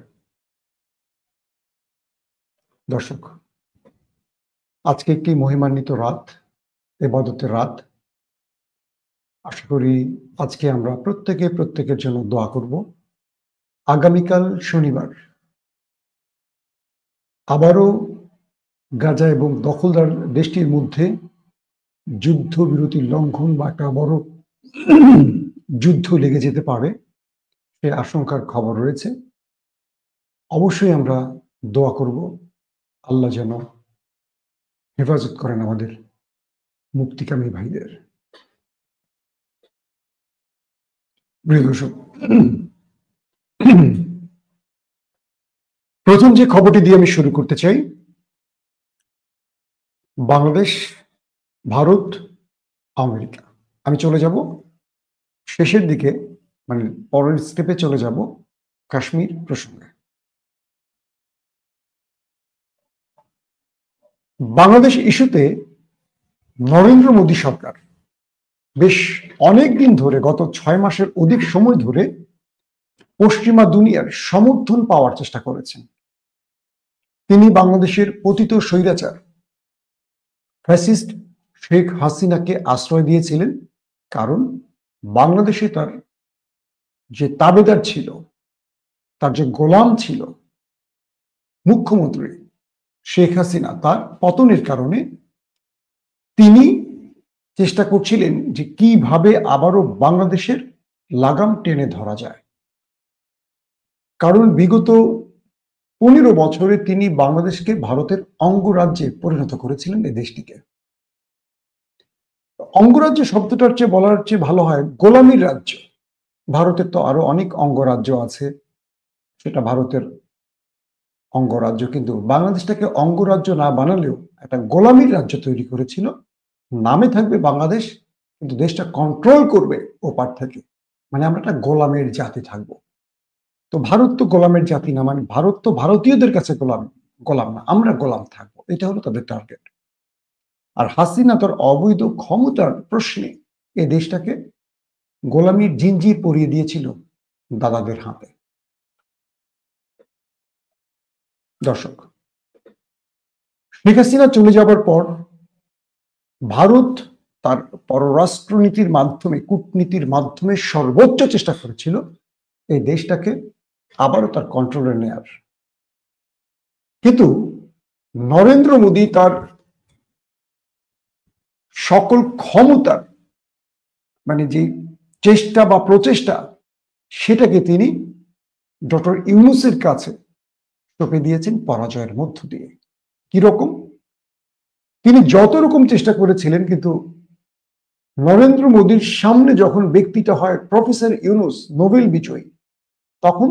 [SPEAKER 2] দর্শক, আজকে একটি মহিমান্বিত রাত, ইবাদতের রাত। আশা করি আজকে আমরা প্রত্যেকের জন্য দোয়া করব। আগামীকাল শনিবার আবারও গাজা এবং দখলদার দেশটির মধ্যে যুদ্ধবিরতি লঙ্ঘন বা একটা বড় যুদ্ধ লেগে যেতে পারে, সে আশঙ্কার খবর রয়েছে। অবশ্যই আমরা দোয়া করব আল্লাহ যেন হেফাজত করেন আমাদের মুক্তিকামী ভাইদের। প্রিয় দর্শক, প্রথম যে খবরটি দিয়ে আমি শুরু করতে চাই, বাংলাদেশ, ভারত, আমেরিকা। আমি চলে যাব শেষের দিকে, মানে পরের স্টেপে চলে যাব কাশ্মীর প্রসঙ্গে। বাংলাদেশ ইস্যুতে নরেন্দ্র মোদী সরকার বেশ অনেক দিন ধরে, গত 6 মাসের অধিক সময় ধরে পশ্চিমা দুনিয়ার সমর্থন পাওয়ার চেষ্টা করেছেন। তিনি বাংলাদেশের পতিত স্বৈরাচার ফ্যাসিস্ট শেখ হাসিনাকে আশ্রয় দিয়েছিলেন, কারণ বাংলাদেশে তার যে তাবেদার ছিল, তার যে গোলাম ছিল মুখ্যমন্ত্রী শেখ হাসিনা, তার পতনের কারণে তিনি চেষ্টা করছিলেন যে কিভাবে আবারও বাংলাদেশের লাগাম টেনে ধরা যায়। কারণ বিগত 15 বছরে তিনি বাংলাদেশকে ভারতের অঙ্গরাজ্যে পরিণত করেছিলেন এই দেশটিকে। অঙ্গরাজ্য শব্দটার চেয়ে বলার চেয়ে ভালো হয় গোলামীর রাজ্য। ভারতের তো আরো অনেক অঙ্গরাজ্য আছে, সেটা ভারতের অঙ্গরাজ্য, কিন্তু বাংলাদেশটাকে অঙ্গরাজ্য না বানালেও একটা গোলামীর রাজ্য তৈরি করেছিল। নামে থাকবে বাংলাদেশ, কিন্তু দেশটা কন্ট্রোল করবে ওপার থেকে, মানে আমরা একটা গোলামের জাতি থাকবো। তো ভারত তো গোলামের জাতি না, মানে ভারত তো ভারতীয়দের কাছে গোলাম না, আমরা গোলাম থাকবো, এটা হলো তাদের টার্গেট। আর হাসিনা তার অবৈধ ক্ষমতার প্রশ্নে এই দেশটাকে গোলামীর জিঞ্জির পরিয়ে দিয়েছিল দাদাদের হাতে। দর্শক, শেখ হাসিনা চলে যাবার পর ভারত তার পররাষ্ট্রনীতির মাধ্যমে, কূটনীতির মাধ্যমে সর্বোচ্চ চেষ্টা করেছিল এই দেশটাকে আবারও তার কন্ট্রোলে নেয়ার। কিন্তু নরেন্দ্র মোদী তার সকল ক্ষমতার, মানে যে চেষ্টা বা প্রচেষ্টা, সেটাকে তিনি ডক্টর ইউনূসের কাছে সঁপে দিয়েছেন পরাজয়ের মধ্য দিয়ে। কিরকম? তিনি যত রকম চেষ্টা করেছিলেন, কিন্তু নরেন্দ্র মোদীর সামনে যখন ব্যক্তিটা হয় প্রফেসর ইউনূস, নোবেল বিজয়ী, তখন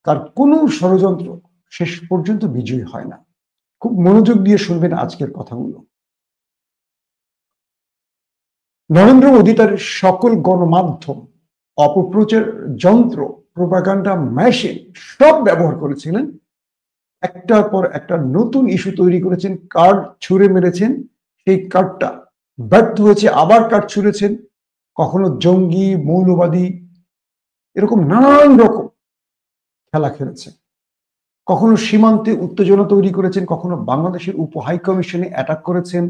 [SPEAKER 2] তার কোনো ষড়যন্ত্র শেষ পর্যন্ত বিজয়ী হয় না। খুব মনোযোগ দিয়ে শুনবেন আজকের কথাগুলো। নরেন্দ্র মোদী তার সকল গণমাধ্যম, অপপ্রচার যন্ত্র, প্রোপাগান্ডা মেশিন সব ব্যবহার করেছিলেন। একটার পর একটা নতুন ইস্যু তৈরি করেছেন, কার্ড ছুঁড়ে মেরেছেন, সেই কার্ডটা ব্যর্থ হয়েছে, আবার কার্ড ছুঁড়েছেন, কখনো জঙ্গি, মৌলবাদী, এরকম নানান রকম খেলা খেলেছে। কখনো সীমান্তে উত্তেজনা তৈরি করেছেন, কখনো বাংলাদেশের উপ হাই কমিশনে অ্যাটাক করেছেন,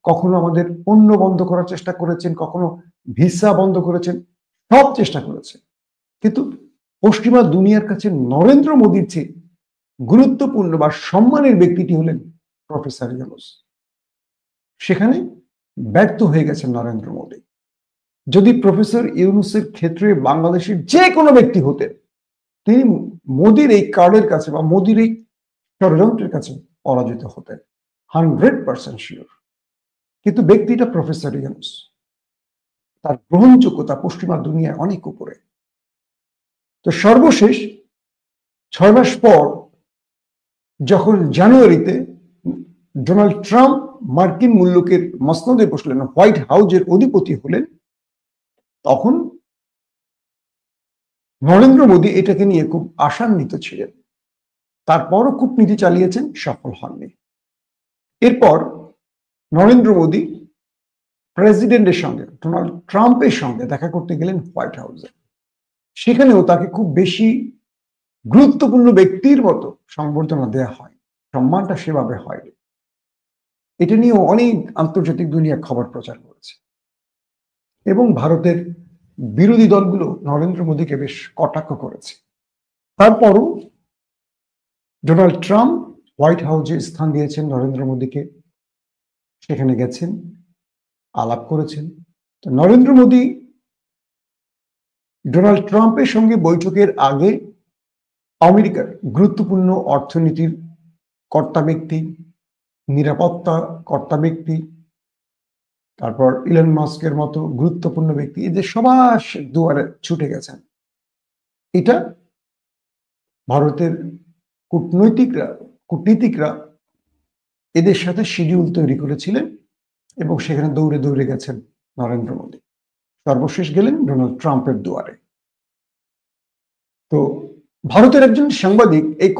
[SPEAKER 2] কখনো আমাদের পণ্য বন্ধ করার চেষ্টা করেছেন, কখনো ভিসা বন্ধ করেছেন, সব চেষ্টা করেছে। কিন্তু পশ্চিমা দুনিয়ার কাছে নরেন্দ্র মোদীর চেয়ে গুরুত্বপূর্ণ বা সম্মানের ব্যক্তিটি হলেন প্রফেসর ইউনূস। সেখানে ব্যর্থ হয়ে গেছেন নরেন্দ্র মোদী। যদি প্রফেসর ইউনূসের ক্ষেত্রে বাংলাদেশের যে কোনো ব্যক্তি হতেন, তিনি মোদীর এই কার্ডের কাছে বা মোদীর এই ষড়যন্ত্রের কাছে পরাজিত হতেন, 100% শিওর। কিন্তু ব্যক্তিটা প্রফেসর ইউনূস, তার গ্রহণযোগ্যতা পশ্চিমা দুনিয়ায় অনেক উপরে। তো সর্বশেষ 6 মাস পর যখন জানুয়ারিতে ডোনাল্ড ট্রাম্প মার্কিন মুলুকের মসনদে বসলেন, হোয়াইট হাউসের অধিপতি হলেন, তখন নরেন্দ্র মোদী এটাকে নিয়ে খুব আশান্বিত ছিলেন। তারপরও কূটনীতি চালিয়েছেন, সফল হননি। এরপর নরেন্দ্র মোদী প্রেসিডেন্টের সঙ্গে, ডোনাল্ড ট্রাম্পের সঙ্গে দেখা করতে গেলেন হোয়াইট হাউসে। সেখানেও তাকে খুব বেশি গুরুত্বপূর্ণ ব্যক্তির মতো সংবর্ধনা দেওয়া হয়, সম্মানটা সেভাবে হয়নি। এটা নিয়েও অনেক আন্তর্জাতিক দুনিয়া খবর প্রচার করেছে এবং ভারতের বিরোধী দলগুলো নরেন্দ্র মোদীকে বেশ কটাক্ষ করেছে। তারপরও ডোনাল্ড ট্রাম্প হোয়াইট হাউসে স্থান দিয়েছেন নরেন্দ্র মোদীকে, সেখানে গেছেন, আলাপ করেছেন। তো নরেন্দ্র মোদী ডোনাল্ড ট্রাম্পের সঙ্গে বৈঠকের আগে আমেরিকার গুরুত্বপূর্ণ অর্থনীতির কর্তা ব্যক্তি, নিরাপত্তা কর্তা ব্যক্তি, তারপর ইলন মাস্কের মতো গুরুত্বপূর্ণ ব্যক্তি, এদের সবার দুয়ারে ছুটে গেছেন। এটা ভারতের কূটনীতিকরা এদের সাথে শিডিউল তৈরি করেছিলেন এবং সেখানে দৌড়ে দৌড়ে গেছেন নরেন্দ্র মোদী। সর্বশেষ গেলেন ডোনাল্ড ট্রাম্পের দুয়ারে। তো ভারতের একজন সাংবাদিক এই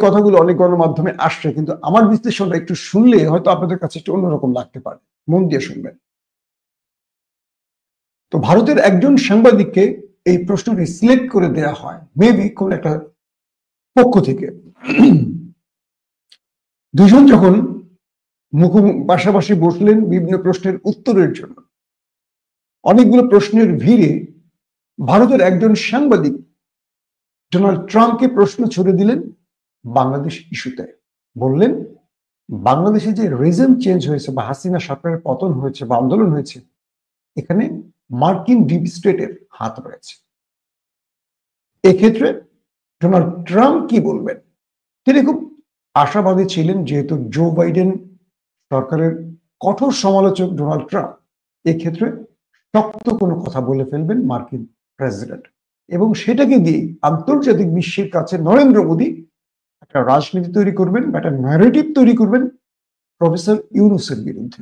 [SPEAKER 2] কথাগুলো অনেক গণমাধ্যমে আসছে, কিন্তু আমার বিশ্লেষণটা একটু শুনলে হয়তো আপনাদের কাছে একটু অন্যরকম লাগতে পারে, মন দিয়ে শুনবেন। তো ভারতের একজন সাংবাদিককে এই প্রশ্নটি সিলেক্ট করে দেয়া হয়, মেবি কোন একটা পক্ষ থেকে। দুজন যখন পাশাপাশি বসলেন বিভিন্ন প্রশ্নের উত্তরের জন্য, অনেকগুলো প্রশ্নের ভিড়ে ভারতের একজন সাংবাদিক ডোনাল্ড ট্রাম্পকে প্রশ্ন ছুড়ে দিলেন বাংলাদেশ ইস্যুতে। বললেন, বাংলাদেশে যে রিজম চেঞ্জ হয়েছে বা হাসিনা সরকারের পতন হয়েছে বা আন্দোলন হয়েছে, এখানে মার্কিন ডিপ স্টেটের হাত রয়েছে। এক্ষেত্রে ডোনাল্ড ট্রাম্প কি বলবেন? তিনি খুব আশাবাদী ছিলেন, যেহেতু জো বাইডেন সরকারের কঠোর সমালোচক ডোনাল্ড ট্রাম্প, এক্ষেত্রে শক্ত কোনো কথা বলে ফেলবেন মার্কিন প্রেসিডেন্ট, এবং সেটাকে দিয়ে আন্তর্জাতিক বিশ্বের কাছে নরেন্দ্র মোদী একটা রাজনীতি তৈরি করবেন বা একটা ন্যারেটিভ তৈরি করবেন প্রফেসর ইউনূসের বিরুদ্ধে।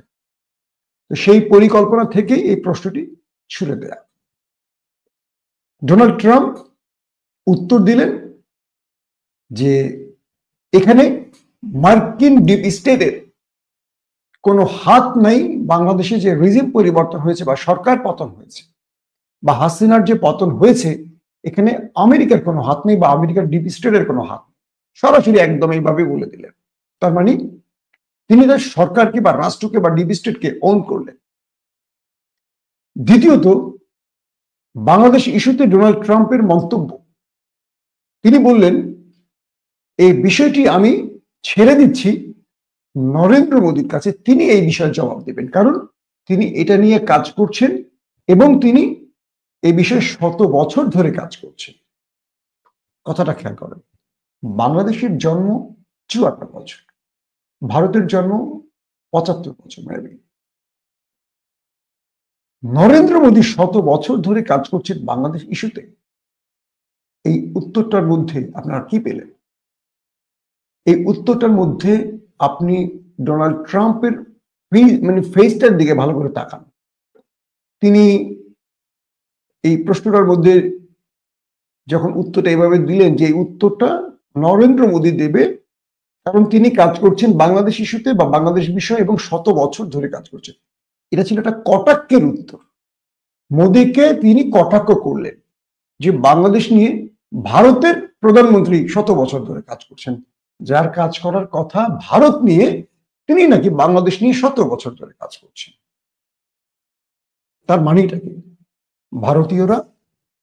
[SPEAKER 2] তো সেই পরিকল্পনা থেকেই এই প্রশ্নটি ছুড়ে দেয়া। ডোনাল্ড ট্রাম্প উত্তর দিলেন যে এখানে মার্কিন ডিপ স্টেটের কোনো হাত নাই, বাংলাদেশে যে রিজিম পরিবর্তন হয়েছে বা সরকার পতন হয়েছে বা হাসিনার যে পতন হয়েছে, এখানে আমেরিকার কোনো হাত নেই বা আমেরিকার ডিপ স্টেটের কোনো হাত নেই। সরাসরি একদম এইভাবে বলে দিলেন। তার মানে তিনি তার সরকারকে বা রাষ্ট্রকে বা ডিপ স্টেটকে ওন করলেন। দ্বিতীয়ত, বাংলাদেশ ইস্যুতে ডোনাল্ড ট্রাম্পের মন্তব্য, তিনি বললেন এই বিষয়টি আমি ছেড়ে দিচ্ছি নরেন্দ্র মোদীর কাছে, তিনি এই বিষয়ে জবাব দেবেন, কারণ তিনি এটা নিয়ে কাজ করছেন এবং তিনি এই বিষয়ে 100 বছর ধরে কাজ করছেন। কথাটা খেয়াল করেন, বাংলাদেশের জন্ম 54 বছর, ভারতের জন্ম 75 বছর মেবি। নরেন্দ্র মোদী 100 বছর ধরে কাজ করছেন বাংলাদেশ ইস্যুতে। এই উত্তরটার মধ্যে আপনারা কি পেলেন? এই উত্তরটার মধ্যে আপনি ডোনাল্ড ট্রাম্পের মানে ফেসটার দিকে ভালো করে তাকান। তিনি এই প্রশ্নটার মধ্যে যখন উত্তরটা এভাবে দিলেন যে এই উত্তরটা নরেন্দ্র মোদী দেবে, কারণ তিনি কাজ করছেন বাংলাদেশ ইস্যুতে বা বাংলাদেশ বিষয়ে এবং 100 বছর ধরে কাজ করছেন। এটা ছিল একটা কটাক্ষের উত্তর। মোদীকে তিনি কটাক্ষ করলেন যে বাংলাদেশ নিয়ে ভারতের প্রধানমন্ত্রী 100 বছর ধরে কাজ করছেন, যার কাজ করার কথা ভারত নিয়ে, তিনি নাকি বাংলাদেশ নিয়ে 100 বছর ধরে কাজ করছেন। তার মানেটা কি? ভারতীয়রা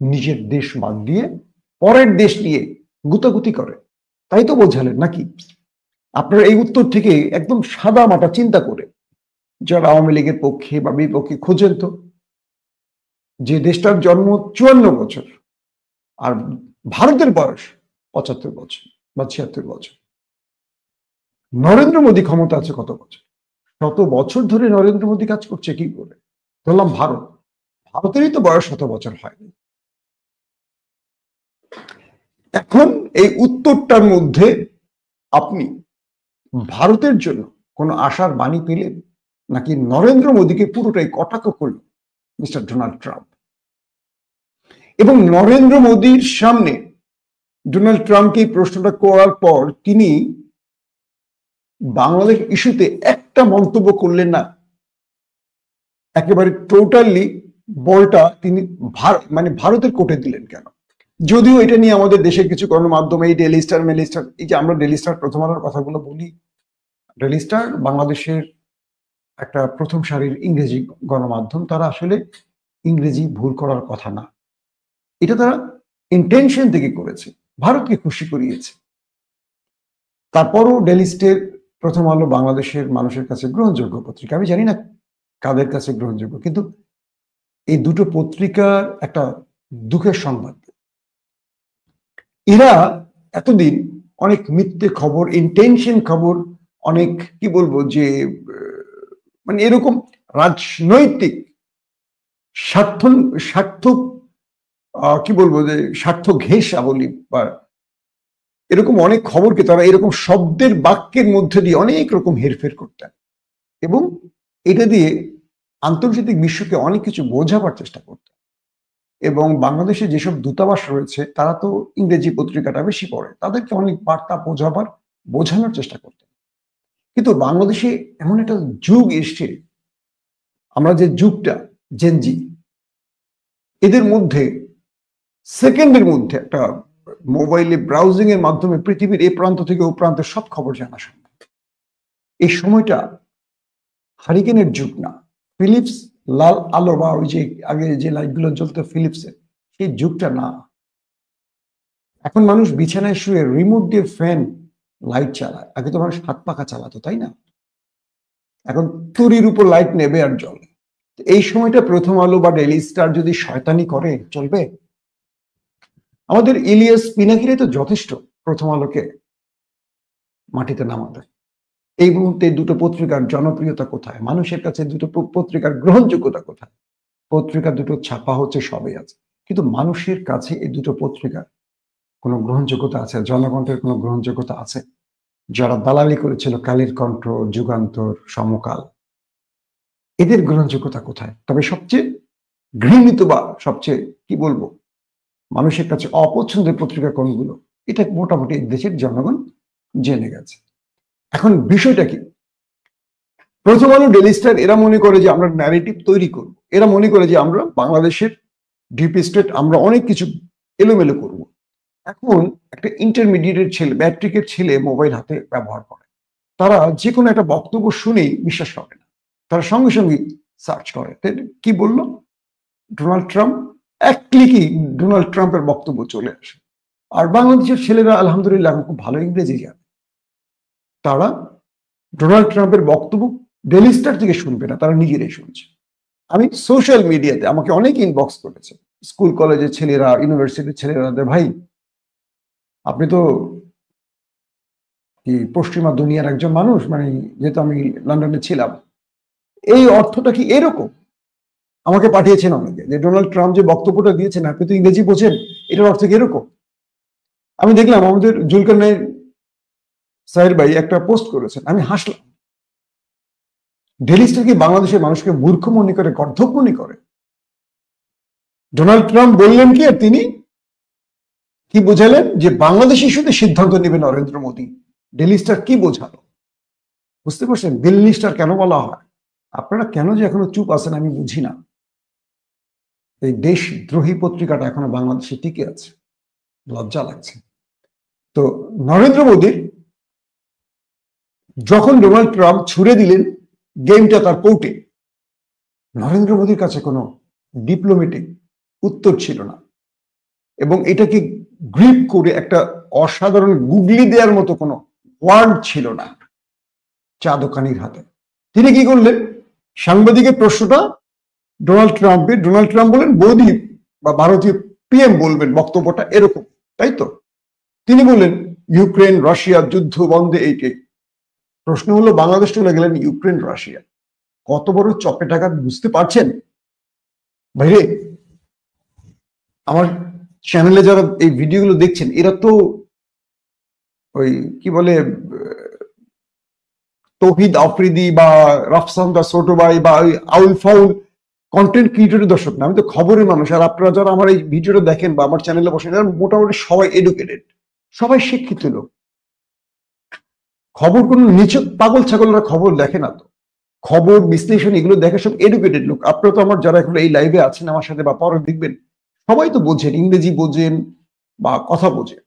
[SPEAKER 2] নিজের দেশ বাদ দিয়ে পরের দেশ নিয়ে গুতাগুতি করে, তাই তো বোঝালেন নাকি? আপনার এই উত্তর থেকে একদম সাদা মাটা চিন্তা করে যারা আওয়ামী লীগের পক্ষে বা বিপক্ষে খোঁজেন তো, যে দেশটার জন্ম 54 বছর আর ভারতের বয়স 75 বছর বা 76 বছর। নরেন্দ্র মোদী ক্ষমতা আছে কত বছর? 100 বছর ধরে নরেন্দ্র মোদী কাজ করছে কি করে? ধরলাম ভারতেরই তো বয়স 100 বছর হয়নি। এখন এই উত্তরটার মধ্যে আপনি ভারতের জন্য কোনো আশার বাণী পেলেন, নাকি নরেন্দ্র মোদীকে পুরোটাই কটাক্ষ করল মিস্টার ডোনাল্ড ট্রাম্প? এবং নরেন্দ্র মোদীর সামনে ডোনাল্ড ট্রাম্পকে এই প্রশ্নটা করার পর তিনি বাংলাদেশ ইস্যুতে একটা মন্তব্য করলেন না, একেবারে টোটালি বলটা তিনি মানে ভারতের কোর্টে দিলেন কেন? যদিও এটা নিয়ে আমাদের দেশের কিছু গণমাধ্যমে এই ডেইলি স্টার, মেইল স্টার, এই যে আমরা ডেইলি স্টার প্রথম আলোর কথাগুলো বলি, ডেইলি স্টার বাংলাদেশের একটা প্রথম সারির ইংরেজি গণমাধ্যম, তারা আসলে ইংরেজি ভুল করার কথা না, এটা তারা ইন্টেনশন থেকে করেছে, ভারতকে খুশি করিয়েছে। তারপরও ডেইলি স্টার, প্রথম আলো বাংলাদেশের মানুষের কাছে গ্রহণযোগ্য পত্রিকা। আমি জানি না কাদের কাছে গ্রহণযোগ্য, কিন্তু এই দুটো পত্রিকার একটা দুঃখের সংবাদ, এরা এতদিন অনেক মিথ্যে খবর, ইন্টেনশন খবর, অনেক কি বলবো যে মানে এরকম রাজনৈতিক স্বার্থ কি বলবো যে স্বার্থ ঘেঁষা বলি, বা এরকম অনেক খবরকে তারা এরকম শব্দের বাক্যের মধ্যে দিয়ে অনেক রকম হেরফের করতেন এবং এটা দিয়ে আন্তর্জাতিক বিশ্বকে অনেক কিছু বোঝাবার চেষ্টা করতেন। এবং বাংলাদেশে যেসব দূতাবাস রয়েছে তারা তো ইংরেজি পত্রিকাটা বেশি পড়ে, তাদেরকে অনেক বার্তা বোঝানোর চেষ্টা করতেন। কিন্তু বাংলাদেশে এমন একটা যুগ এসছে, আমরা যে যুগটা জেনজি, এদের মধ্যে সেকেন্ডের মধ্যে একটা মোবাইলে ব্রাউজিং এর মাধ্যমে পৃথিবীর এই প্রান্ত থেকে ও প্রান্তের সব খবর জানা সম্ভব। এই সময়টা হারিকেনের যুগ না, ফিলিপস লাল আলো বা ওই যে আগে যে লাইটগুলো জ্বলতো ফিলিপসের, সেই যুগটা না। এখন মানুষ বিছানায় শুয়ে রিমোট দিয়ে ফ্যান লাইট চালায়, আগে তো মানুষ হাত পাখা চালাতো, তাই না? এখন তুরির উপর লাইট নেবে আর জ্বলে। এই সময়টা প্রথম আলো বা ডেইলি স্টার যদি শয়তানি করে চলবে? আমাদের ইলিয়াস পিনাকিরে তো যথেষ্ট প্রথম আলোকে মাটিতে নামাতে। এই মুহূর্তে দুটো পত্রিকার জনপ্রিয়তা কোথায়? মানুষের কাছে দুটো পত্রিকার গ্রহণযোগ্যতা কোথায়? পত্রিকা দুটো ছাপা হচ্ছে, সবই আছে, কিন্তু মানুষের কাছে এই দুটো পত্রিকার কোনো গ্রহণযোগ্যতা আছে? জনকণ্ঠের কোনো গ্রহণযোগ্যতা আছে? যারা দালালি করেছিল কালের কণ্ঠ, যুগান্তর, সমকাল, এদের গ্রহণযোগ্যতা কোথায়? তবে সবচেয়ে ঘৃণিত বা সবচেয়ে কি বলবো মানুষের কাছে অপছন্দের পত্রিকা কোনগুলো, এটা মোটামুটি দেশের জনগণ জেনে গেছে। এখন বিষয়টা কি? প্রথম আলো, ডেইলি স্টার এরা মনে করে যে আমরা ন্যারেটিভ তৈরি করব, এরা মনে করে যে আমরা বাংলাদেশের ডিপ স্টেট, আমরা অনেক কিছু এলোমেলো করব। এখন একটা ইন্টারমিডিয়েটের ছেলে, ম্যাট্রিকের ছেলে মোবাইল হাতে ব্যবহার করে, তারা যে কোনো একটা বক্তব্য শুনেই বিশ্বাস করে না, তারা সঙ্গে সঙ্গে সার্চ করে কি বললো ডোনাল্ড ট্রাম্প, এক ক্লিকই ডোনাল্ড ট্রাম্পের বক্তব্য চলে আসে। আর বাংলাদেশের ছেলেরা আলহামদুলিল্লাহ খুব ভালো ইংরেজি জানে, তারা ডোনাল্ড ট্রাম্পের বক্তব্য ডেইলি স্টার থেকে শুনবে না, তারা নিজেরাই শুনছে। আমি সোশ্যাল মিডিয়াতে আমাকে অনেক ইনবক্স করেছে, স্কুল কলেজের ছেলেরা, ইউনিভার্সিটির ছেলেরা, ভাই আপনি তো কি পশ্চিমা দুনিয়ার একজন মানুষ, মানে যেহেতু আমি লন্ডনে ছিলাম, এই অর্থটা কি এরকম? আমাকে পাঠিয়েছেন অনেকে যে ডোনাল্ড ট্রাম্প যে বক্তব্যটা দিয়েছেন, আপনি তো ইংরেজি বোঝেন, এটার অর্থ কি এরকম? আমি দেখলাম আমাদের জুলকারনাইন সাহের ভাই একটা পোস্ট করেছেন, আমি হাসলাম। ডেইলি স্টার কি বাংলাদেশের মানুষকে মূর্খ মনে করে, গর্ধব মনে করে? ডোনাল্ড ট্রাম্প বললেন কি, আর তিনি কি বোঝালেন যে বাংলাদেশ ইস্যুতে সিদ্ধান্ত নেবে নরেন্দ্র মোদী। ডেইলি স্টার কি বোঝালো বুঝতে পারছেন? দিল্লি স্টার কেন বলা হয়? আপনারা কেন যে এখনো চুপ আছেন আমি বুঝি না। এই দেশদ্রোহী পত্রিকাটা এখনো বাংলাদেশে টিকে আছে, লজ্জা লাগছে। তো নরেন্দ্র মোদীর যখন ডোনাল্ড ট্রাম্প ছুড়ে দিলেন গেমটা তার কোর্টে, নরেন্দ্র মোদীর কাছে কোনো ডিপ্লোম্যাটিক উত্তর ছিল না, এবং এটাকে গ্রিপ করে একটা অসাধারণ গুগলি দেওয়ার মতো কোনো ওয়ার্ড ছিল না চা দোকানির হাতে। তিনি কি করলেন, সাংবাদিকের প্রশ্নটা ডোনাল্ড ট্রাম্প বলেন মোদী বা ভারতীয় পিএম বলবেন বক্তব্যটা এরকম, তাই তো? তিনি বললেন ইউক্রেন রাশিয়া যুদ্ধ বন্ধে এইটাই। প্রশ্ন হলো বাংলাদেশ চলে গেলেন ইউক্রেন রাশিয়া। কত বড় চপে টাকা বুঝতে পারছেন ভাইরে? আমার চ্যানেলে যারা এই ভিডিওগুলো দেখছেন এরা তো ওই কি বলে তৌহিদ আফ্রিদি বা রাফসান দা ছোট ভাই বা ওই আউল ফাউল কন্টেন্ট ক্রিয়েটরের দর্শক না, আমি তো খবরের মানুষ। আর আপনারা যারা আমার এই ভিডিওটা দেখেন বা আমার চ্যানেলে বসেন, মোটামুটি সবাই এডুকেটেড, সবাই শিক্ষিত লোক। খবর কোন নিচু পাগল ছাগলরা খবর দেখে না তো, খবর বিশ্লেষণ এগুলো দেখে সব এডুকেটেড লোক। আপনারা তো আমার যারা এখন এই লাইভে আছেন আমার সাথে বা পরে দেখবেন, সবাই তো বোঝেন, ইংরেজি বোঝেন বা কথা বোঝেন।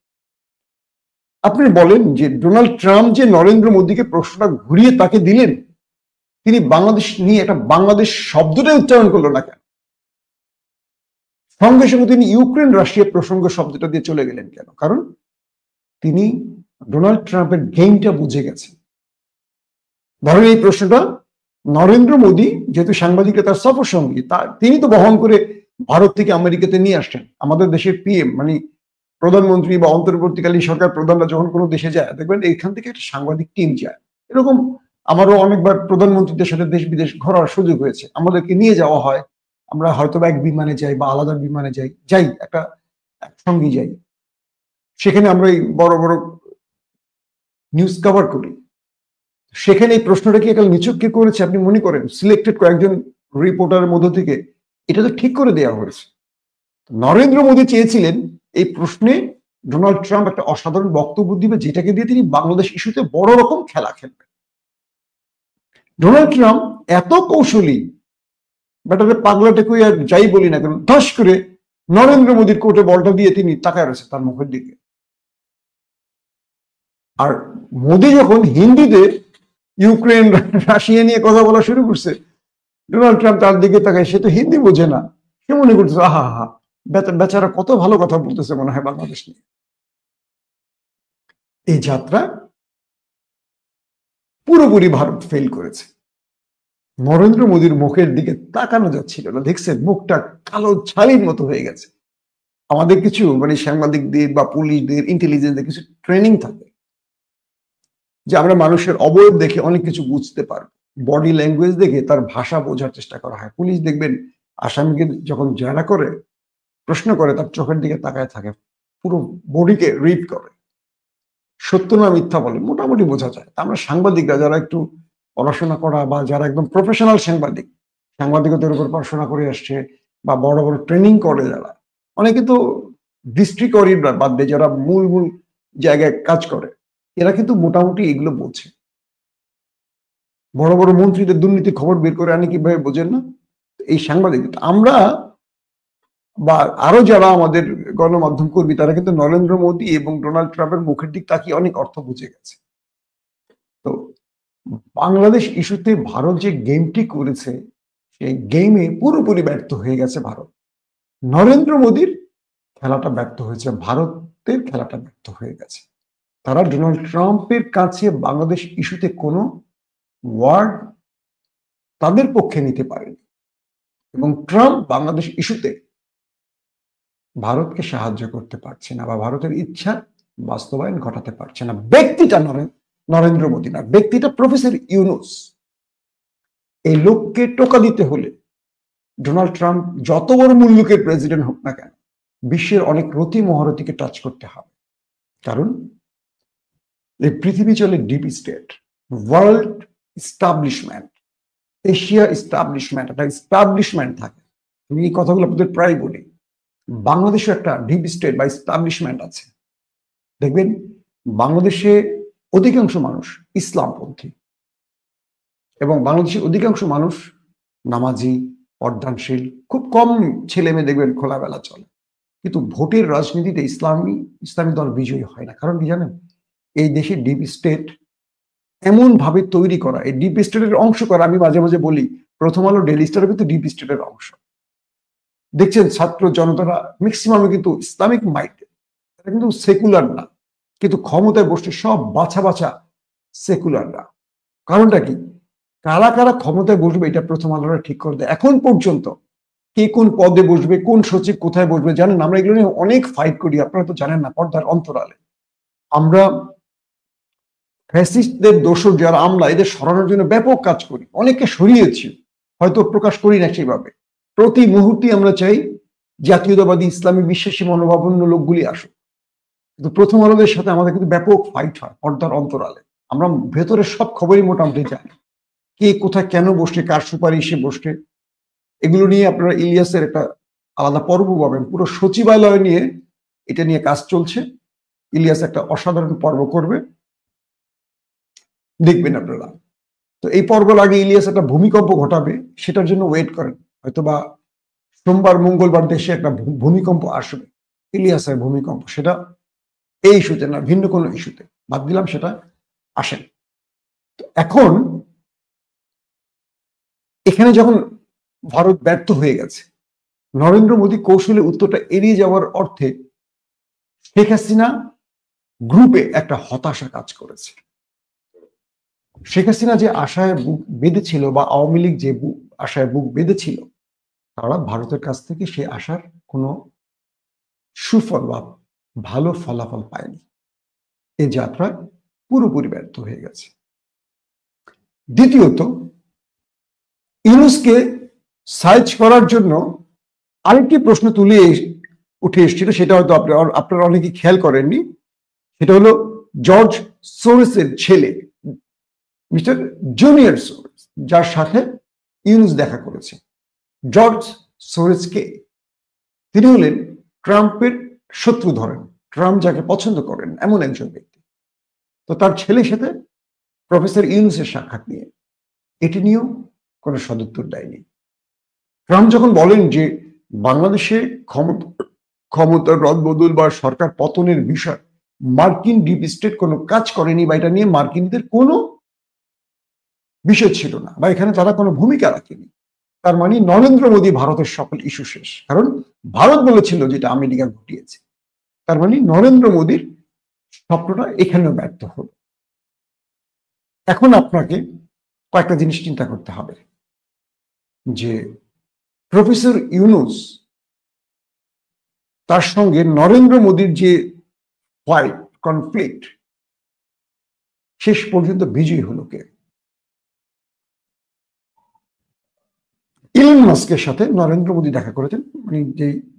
[SPEAKER 2] আপনি বলেন যে ডোনাল্ড ট্রাম্প যে নরেন্দ্র মোদীকে প্রশ্নটা ঘুরিয়ে তাকে দিলেন, তিনি বাংলাদেশ নিয়ে একটা বাংলাদেশ শব্দটাই উচ্চারণ করলো না কেন? সঙ্গে সঙ্গে তিনি ইউক্রেন রাশিয়া প্রসঙ্গ শব্দটা দিয়ে চলে গেলেন কেন? কারণ তিনি ডোনাল্ড ট্রাম্পের গেমটা বুঝে গেছেন। ধরেন এই প্রশ্নটা নরেন্দ্র মোদী যেহেতু সাংবাদিকরা তার সফর সঙ্গী, তিনি তো বহন করে ভারত থেকে আমেরিকাতে নিয়ে আসছেন। আমাদের দেশের পিএম মানে প্রধানমন্ত্রী বা অন্তর্বর্তীকালীন সরকার প্রধানরা যখন কোনো দেশে যায় দেখবেন এখান থেকে একটা সাংবাদিক টিম যায়। এরকম আমারও অনেকবার প্রধানমন্ত্রীদের সাথে দেশ বিদেশ ঘোরার সুযোগ হয়েছে, আমাদেরকে নিয়ে যাওয়া হয়। আমরা হয়তো এক বিমানে যাই বা আলাদা বিমানে যাই একটা একসঙ্গে যাই, সেখানে আমরা এই বড় বড় নিউজ কভার করি। সেখানে এই প্রশ্নটা কি একাল নিচক কে করেছে আপনি মনে করেন? সিলেক্টেড কয়েকজন রিপোর্টারের মধ্য থেকে এটা তো ঠিক করে দেওয়া হয়েছে। নরেন্দ্র মোদী চেয়েছিলেন এই প্রশ্নে ডোনাল্ড ট্রাম্প একটা অসাধারণ বক্তব্য দিবে, যেটাকে দিয়ে তিনি বাংলাদেশ ইস্যুতে বড় রকম খেলা খেলবেন। ডোনাল্ড ট্রাম্প এত কৌশলী, ব্যাটারে পাগলাটে কই আর যাই বলি না কেন, ধস করে নরেন্দ্র মোদীর কোর্টে বলটা দিয়ে তিনি তাকায় রয়েছে তার মুখের দিকে। আর মোদী যখন হিন্দিতে ইউক্রেন রাশিয়া নিয়ে কথা বলা শুরু করছে, ডোনাল্ড ট্রাম্প তার দিকে তাকায়, সে তো হিন্দি বোঝে না, সে মনে করতেছে আহা হা বেচারা কত ভালো কথা বলতেছে মনে হয় বাংলাদেশ নিয়ে। এই যাত্রা পুরোপুরি ভারত ফেল করেছে। নরেন্দ্র মোদীর মুখের দিকে তাকানো যাচ্ছিল না, দেখছেন মুখটা কালো ছালির মতো হয়ে গেছে। আমাদের কিছু মানে সাংবাদিকদের বা পুলিশদের ইন্টেলিজেন্সদের কিছু ট্রেনিং থাকে যে আমরা মানুষের অবয়ব দেখে অনেক কিছু বুঝতে পারবো, বডি ল্যাঙ্গুয়েজ দেখে তার ভাষা বোঝার চেষ্টা করা হয়। পুলিশ দেখবেন আসামিকে যখন জেরা করে প্রশ্ন করে তার চোখের দিকে তাকায় থাকে, পুরো বডিকে রিড করে, সত্য না মিথ্যা বলে মোটামুটি বোঝা যায়। আমরা সাংবাদিকরা যারা একটু পড়াশোনা করা বা যারা একদম প্রফেশনাল সাংবাদিকতার উপর পড়াশোনা করে আসছে বা বড় বড় ট্রেনিং করে, যারা অনেকে তো ডিস্ট্রিক্ট অডিটর বাদ দিয়ে যারা মূল জায়গায় কাজ করে, এরা কিন্তু মোটামুটি এগুলো বোঝে। বড় বড় মন্ত্রীদের দুর্নীতি খবর বের করে আনে কিভাবে বোঝেন না এই সাংবাদিক। আমরা বা আরো যারা আমাদের গণমাধ্যম কর্মী তারা কিন্তু নরেন্দ্র মোদী এবং ডোনাল্ড ট্রাম্পের মুখের দিক তাকিয়ে অনেক অর্থ বুঝে গেছে। তো বাংলাদেশ ইস্যুতে ভারত যে গেমটি করেছে সেই গেমে পুরোপুরি ব্যর্থ হয়ে গেছে ভারত। নরেন্দ্র মোদীর খেলাটা ব্যর্থ হয়েছে, ভারতের খেলাটা ব্যর্থ হয়ে গেছে। তারা ডোনাল্ড ট্রাম্পের কাছে বাংলাদেশ ইস্যুতে কোনো ওয়ার্ড তাদের পক্ষে নিতে পারেনি, এবং ট্রাম্প বাংলাদেশ ইস্যুতে ভারতকে সাহায্য করতে পারছে না বা ভারতের ইচ্ছা বাস্তবায়ন ঘটাতে পারছে না। ব্যক্তিটা নরেন্দ্র মোদী না, ব্যক্তিটা প্রফেসর ইউনুস। এই লোককে টোকা দিতে হলে ডোনাল্ড ট্রাম্প যত বড় মুল্লুকের প্রেসিডেন্ট হোক না কেন, বিশ্বের অনেক রতি মহারথীকে টাচ করতে হবে। কারণ এই পৃথিবী চলে deep state, world establishment, Asia establishment, একটা ইস্টাবলিশমেন্ট থাকে। আমি এই কথাগুলো আপনাদের প্রায় বলি। বাংলাদেশে একটা ডিপ স্টেট বা ইস্টাবলিশমেন্ট আছে। দেখবেন বাংলাদেশে অধিকাংশ মানুষ ইসলামপন্থী এবং বাংলাদেশের অধিকাংশ মানুষ নামাজি, পর্দানশীল, খুব কম ছেলে মেয়ে দেখবেন খোলাবেলা চলে। কিন্তু ভোটের রাজনীতিতে ইসলামী দল বিজয়ী হয় না। কারণ কি জানেন? এই দেশে ডিপ স্টেট এমন ভাবে তৈরি করা, এই ডিপ স্টেটের অংশ করা। আমি মাঝে মাঝে বলি প্রথম আলো ডেইলি স্টারও কিন্তু ডিপ স্টেটের অংশ। দেখছেন ছাত্র জনতারা ম্যাক্সিমামে কিন্তু ইসলামিক মাইন্ডেড, এটা কিন্তু সেকুলার না, কিন্তু ক্ষমতায় বসছে সব বাছা বাছা সেকুলাররা। কারণটা কি? কারা কারা ক্ষমতায় বসবে এটা প্রথম আলোরা ঠিক করে দেয়। এখন পর্যন্ত কে কোন পদে বসবে, কোন সচিব কোথায় বসবে জানেন? আমরা এগুলো নিয়ে অনেক ফাইট করি, আপনারা তো জানেন না, পর্দার অন্তরালে। আমরা ফ্যাসিস্টদের দোষর যারা আমলা, এদের সরানোর জন্য ব্যাপক কাজ করি, অনেককে সরিয়েছি, হয়তো প্রকাশ করি না সেভাবে। প্রতি মুহূর্তে আমরা চাই জাতীয়তাবাদী ইসলামী বিশ্বাসী মনোভাবাপন্ন লোকগুলি আসুক। কিন্তু প্রথম আলোদের সাথে আমাদের কিন্তু ব্যাপক ফাইট হয় পর্দার অন্তরালে। আমরা ভেতরের সব খবরই মোটামুটি জানি, কে কোথায় কেন বসছে, কার সুপারিশে বসছে। এগুলো নিয়ে আপনারা ইলিয়াসের একটা আলাদা পর্ব পাবেন, পুরো সচিবালয় নিয়ে এটা নিয়ে কাজ চলছে। ইলিয়াস একটা অসাধারণ পর্ব করবে, দেখবেন আপনারা। তো এই পর্বের আগে ইলিয়াস একটা ভূমিকম্প ঘটাবে, সেটার জন্য ওয়েট করেন। হয়তোবা সোমবার মঙ্গলবার দেশে একটা ভূমিকম্প আসবে, ইলিয়াসের ভূমিকম্প। সেটা এই ইস্যুতে না, ভিন্ন কোনো ইস্যুতে, বাদ দিলাম সেটা, আসেন। তো এখন এখানে যখন ভারত ব্যর্থ হয়ে গেছে, নরেন্দ্র মোদী কৌশলে উত্তরটা এড়িয়ে যাওয়ার অর্থে শেখ হাসিনা গ্রুপে একটা হতাশা কাজ করেছে। শেখ হাসিনা যে আশায় বুক বেঁধেছিল বা আওয়ামী লীগ যে আশায় বুক বেঁধেছিল, তারা ভারতের কাছ থেকে সেই আশার কোনো সুফল বা ভালো ফলাফল পায়নি। এই যাত্রায় পুরোপুরি ব্যর্থ হয়ে গেছে। দ্বিতীয়ত, ইউনূসকে সাইজ করার জন্য আরেকটি প্রশ্ন তুলে উঠে এসেছিল, সেটা হয়তো আপনারা অনেকে খেয়াল করেননি। সেটা হলো জর্জ সোরেসের ছেলে মিস্টার জুনিয়র সোরেস, যার সাথে ইউনূস দেখা করেছে। জর্জ সোরেস কে? তিনি হলেন ট্রাম্পের শত্রু ধরেন, ট্রাম্প যাকে পছন্দ করেন এমন একজন ব্যক্তি। তো তার ছেলের সাথে প্রফেসর ইউনূসের সাক্ষাৎ নিয়ে এটি নিয়েও কোনো সদুত্তর দেয়নি। ট্রাম্প যখন বলেন যে বাংলাদেশে ক্ষমতার রদবদল বা সরকার পতনের বিষয় মার্কিন ডিপ স্টেট কোনো কাজ করেনি, বা এটা নিয়ে মার্কিনদের কোনো বিষয় ছিল না, বা এখানে তারা কোনো ভূমিকা রাখেনি, তার মানে নরেন্দ্র মোদী ভারতের সকল ইস্যু শেষ। কারণ ভারত বলেছিল যেটা আমেরিকা ঘটিয়েছে, তার মানে নরেন্দ্র মোদীর স্বপ্নটা এখানেও ব্যর্থ হলো। এখন আপনাকে কয়েকটা জিনিস চিন্তা করতে হবে যে প্রফেসর ইউনূস তার সঙ্গে নরেন্দ্র মোদীর যে ফাইট, কনফ্লিক্ট, শেষ পর্যন্ত বিজয়ী হলো কে? ইলন মাস্কের সাথে নরেন্দ্র মোদী দেখা করেছেন, মানে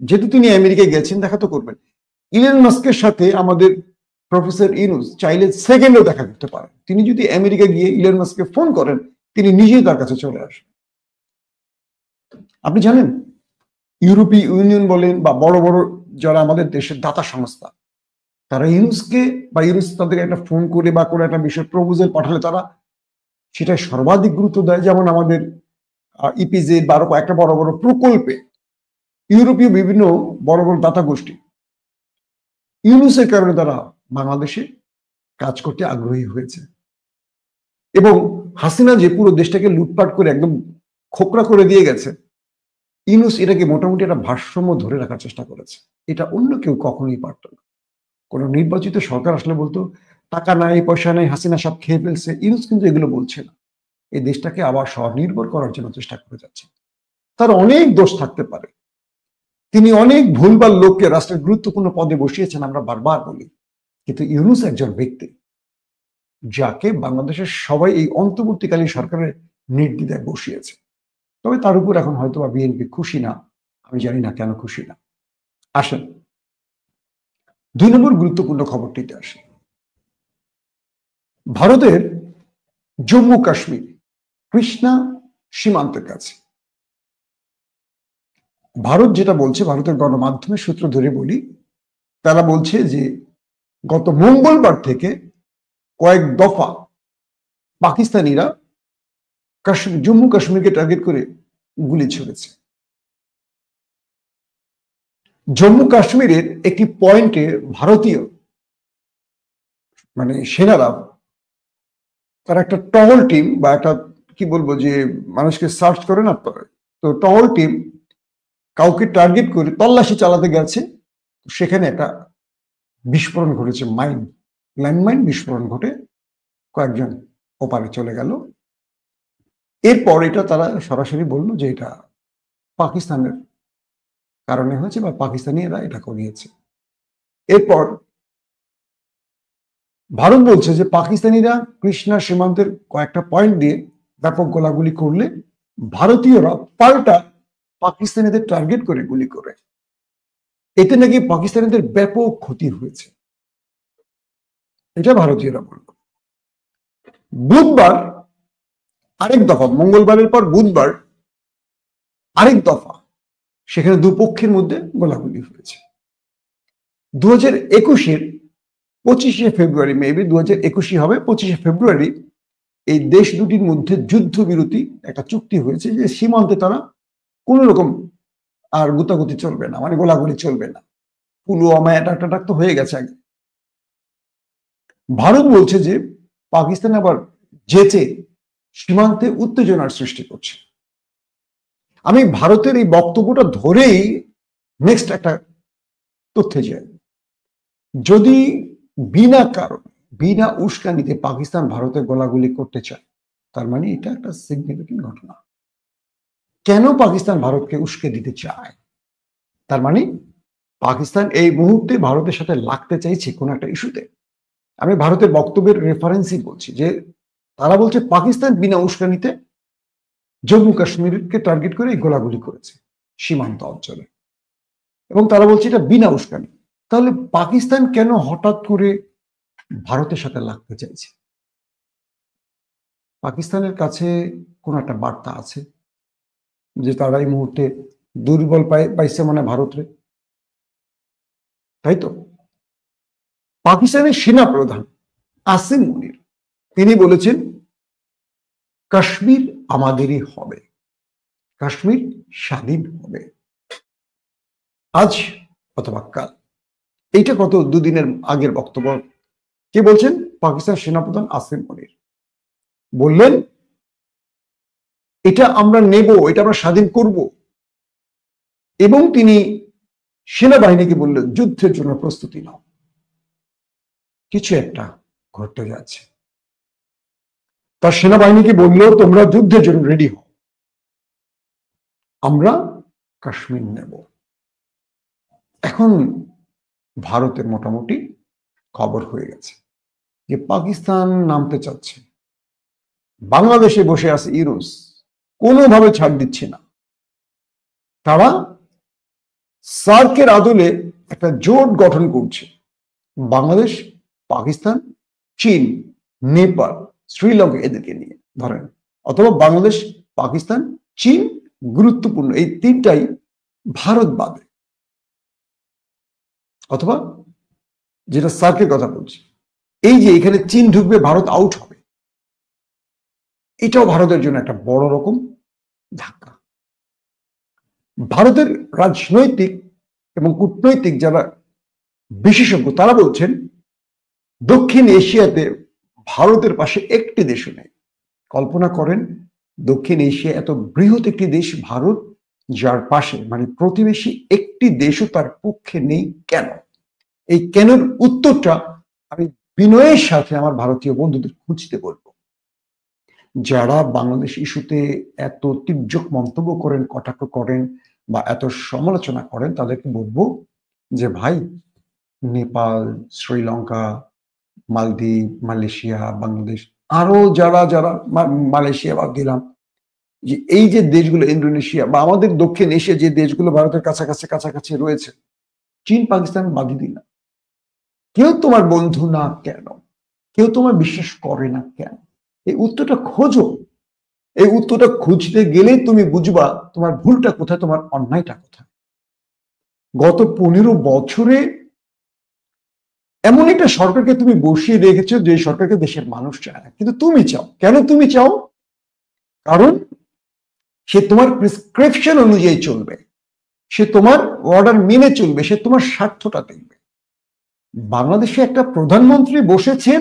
[SPEAKER 2] যেহেতু তিনি আমেরিকায় গেছেন দেখা তো করবেন। ইলন মাস্কের সাথে আমাদের প্রফেসর ইউনূস চাইলে সেকেন্ডেও দেখা করতে পারেন। তিনি যদি আমেরিকা গিয়ে ইলন মাস্ককে ফোন করেন, তিনি নিজেই তার কাছে চলে আসেন। আপনি জানেন ইউরোপীয় ইউনিয়ন বলেন বা বড় বড় যারা আমাদের দেশের দাতা সংস্থা, তারা ইউনূসকে বা ইউনূস তাদেরকে একটা ফোন করে বা কোনো একটা বিষয় প্রপোজাল পাঠালে তারা সেটা সর্বাধিক গুরুত্ব দেয়। যেমন আমাদের ইপিজে বা একটা বড় বড় প্রকল্পে ইউরোপীয় বিভিন্ন বড় বড় দাতা গোষ্ঠী ইউনূসের কারণে তারা বাংলাদেশে কাজ করতে আগ্রহী হয়েছে। এবং হাসিনা যে পুরো দেশটাকে লুটপাট করে একদম খোকরা করে দিয়ে গেছে, ইউনূস এটাকে মোটামুটি একটা ভারসাম্য ধরে রাখার চেষ্টা করেছে। এটা অন্য কেউ কখনোই পারত না। কোনো নির্বাচিত সরকার আসলে বলতো টাকা নাই, পয়সা নাই, হাসিনা সব খেয়ে ফেলছে। ইউনূস কিন্তু এগুলো বলছে না, এই দেশটাকে আবার স্বনির্ভর করার জন্য চেষ্টা করে যাচ্ছে। তার অনেক দোষ থাকতে পারে, তিনি অনেক ভুলভাল লোককে রাষ্ট্রের গুরুত্বপূর্ণ পদে বসিয়েছেন, আমরা বারবার বলি। কিন্তু ইউনূস একজন ব্যক্তি যাকে বাংলাদেশের সবাই এই অন্তর্বর্তীকালীন সরকারের নির্দ্বিধায় বসিয়েছে। তবে তার উপর এখন হয়তো বা বিএনপি খুশি না, আমি জানি না কেন খুশি না। আসেন 2 নম্বর গুরুত্বপূর্ণ খবরটিতে আসে। ভারতের জম্মু কাশ্মীর কৃষ্ণা সীমান্তের কাছে ভারত যেটা বলছে, ভারতের গণমাধ্যমের সূত্র ধরে বলি, তারা বলছে যে গত মঙ্গলবার থেকে কয়েক দফা পাকিস্তানিরা জম্মু কাশ্মীরকে টার্গেট করে গুলি ছুড়েছে। জম্মু কাশ্মীরের একটি পয়েন্টে ভারতীয় সেনারা তারা একটা টহল টিম বা একটা কি বলবো যে মানুষকে সার্চ করে না, তো টহল টিম কাউকে টার্গেট করে তল্লাশি চালাতে গেছে, সেখানে একটা বিস্ফোরণ ঘটেছে, ল্যান্ডমাইন বিস্ফোরণ ঘটে কয়েকজন ওপারে চলে গেল। এরপর এটা তারা সরাসরি বললো যে এটা পাকিস্তানের কারণে হয়েছে বা পাকিস্তানিরা এটা করিয়েছে। এরপর ভারত বলছে যে পাকিস্তানিরা কৃষ্ণা সীমান্তের কয়েকটা পয়েন্ট দিয়ে ব্যাপক গোলাগুলি করলে ভারতীয়রা পাল্টা পাকিস্তানিদের টার্গেট করে গুলি করে, এতে নাকি পাকিস্তানিদের ব্যাপক ক্ষতি হয়েছে, এটা ভারতীয়রা বলল। বুধবার আরেক দফা, মঙ্গলবারের পর বুধবার আরেক দফা, সেখানে দুপক্ষের মধ্যে গোলাগুলি হয়েছে। 2021-এর 25শে ফেব্রুয়ারি, মেবি 2021 হবে 25শে ফেব্রুয়ারি, এই দেশ দুটির মধ্যে যুদ্ধবিরতি একটা চুক্তি হয়েছে যে সীমান্তে তারা কোন রকম আর গুতাগুতি চলবে না, গোলাগুলি চলবে না। পুলওয়ামা অ্যাটাক তো হয়ে গেছে আগে। ভারত বলছে যে পাকিস্তান আবার যেচে সীমান্তে উত্তেজনার সৃষ্টি করছে। আমি ভারতের এই বক্তব্যটা ধরেই নেক্সট একটা তথ্যে যাই। যদি বিনা কারণ, বিনা উস্কানিতে পাকিস্তান ভারতে গোলাগুলি করতে চায়, তার মানে এটা একটা সিগনিফিকেন্ট ঘটনা। কেন পাকিস্তান ভারতকে উস্কে দিতে চায়? তার মানে পাকিস্তান এই মুহূর্তে ভারতের সাথে লাগতে চাইছে কোন একটা ইস্যুতে। আমি ভারতের বক্তব্যের রেফারেন্সই বলছি যে তারা বলছে পাকিস্তান বিনা উস্কানিতে জম্মু কাশ্মীরকে টার্গেট করে গোলাগুলি করেছে সীমান্ত অঞ্চলে, এবং তারা বলছে এটা বিনা উস্কানি। তাহলে পাকিস্তান কেন হঠাৎ করে ভারতের সাথে লাগতে চাইছে? পাকিস্তানের কাছে কোন একটা বার্তা আছে যে তারা এই মুহূর্তে দুর্বল পাইছে ভারতরে, তাই তো? পাকিস্তানের সেনা প্রধান আসিম মুনির তিনি বলেছেন কাশ্মীর আমাদেরই হবে, কাশ্মীর স্বাধীন হবে আজ অথবা কাল। এইটা কত দুদিনের আগের বক্তব্য। কে বলছেন? পাকিস্তান সেনাপ্রধান আসিম মুনির বললেন এটা আমরা নেব, এটা আমরা স্বাধীন করব, এবং তিনি সেনাবাহিনীকে বললেন যুদ্ধের জন্য প্রস্তুতি নাও, কিছু একটা ঘটতে যাচ্ছে। তার সেনাবাহিনীকে বললো তোমরা যুদ্ধের জন্য রেডি হও, আমরা কাশ্মীর নেব। এখন ভারতের মোটামুটি খবর হয়ে গেছে যে পাকিস্তান নামতে চাচ্ছে। বাংলাদেশে বসে আছে ইউনুস, কোনোভাবে ছাড় দিচ্ছে না। তারা সার্কের আদলে একটা জোট গঠন করছে, বাংলাদেশ, পাকিস্তান, চীন, নেপাল, শ্রীলঙ্কা এদেরকে নিয়ে ধরেন, অথবা বাংলাদেশ, পাকিস্তান, চীন গুরুত্বপূর্ণ এই তিনটাই ভারত বাদে, অথবা যেটা সার্কের কথা বলছি, এই যে এখানে চীন ঢুকবে, ভারত আউট হবে, এটাও ভারতের জন্য একটা বড় রকম ধাক্কা। ভারতের রাজনৈতিক এবং কূটনৈতিক যারা বিশেষজ্ঞ তারা বলছেন দক্ষিণ এশিয়াতে ভারতের পাশে একটি দেশও নেই। কল্পনা করেন দক্ষিণ এশিয়া এত বৃহৎ একটি দেশ ভারত, যার পাশে প্রতিবেশী একটি দেশও তার পক্ষে নেই। কেন? এই কেনর উত্তরটা আমি বিনয়ের সাথে আমার ভারতীয় বন্ধুদের খুঁজতে বলবো। যারা বাংলাদেশ ইস্যুতে এত তীর্যক মন্তব্য করেন, কটাক্ষ করেন বা এত সমালোচনা করেন, তাদেরকে বলবো যে ভাই, নেপাল, শ্রীলঙ্কা, মালদ্বীপ, মালয়েশিয়া, বাংলাদেশ, আরো যারা যারা মালয়েশিয়া বাদ দিলাম, যে এই যে দেশগুলো, ইন্দোনেশিয়া বা আমাদের দক্ষিণ এশিয়া যে দেশগুলো ভারতের কাছাকাছি রয়েছে, চীন, পাকিস্তান বাদই দিলাম, কেউ তোমার বন্ধু না কেন? কেউ তোমার বিশ্বাস করে না কেন? এই উত্তরটা খোঁজো। এই উত্তরটা খুঁজতে গেলে তুমি বুঝবা তোমার ভুলটা কোথায়, তোমার অন্যায়টা কোথায়। গত 15 বছরে এমন একটা সরকারকে তুমি বসিয়ে রেখেছো যে সরকারকে দেশের মানুষ চায় না, কিন্তু তুমি চাও। কেন তুমি চাও? কারণ সে তোমার প্রেসক্রিপশন অনুযায়ী চলবে, সে তোমার অর্ডার মেনে চলবে, সে তোমার স্বার্থটা দেখবে। বাংলাদেশে একটা প্রধানমন্ত্রী বসেছেন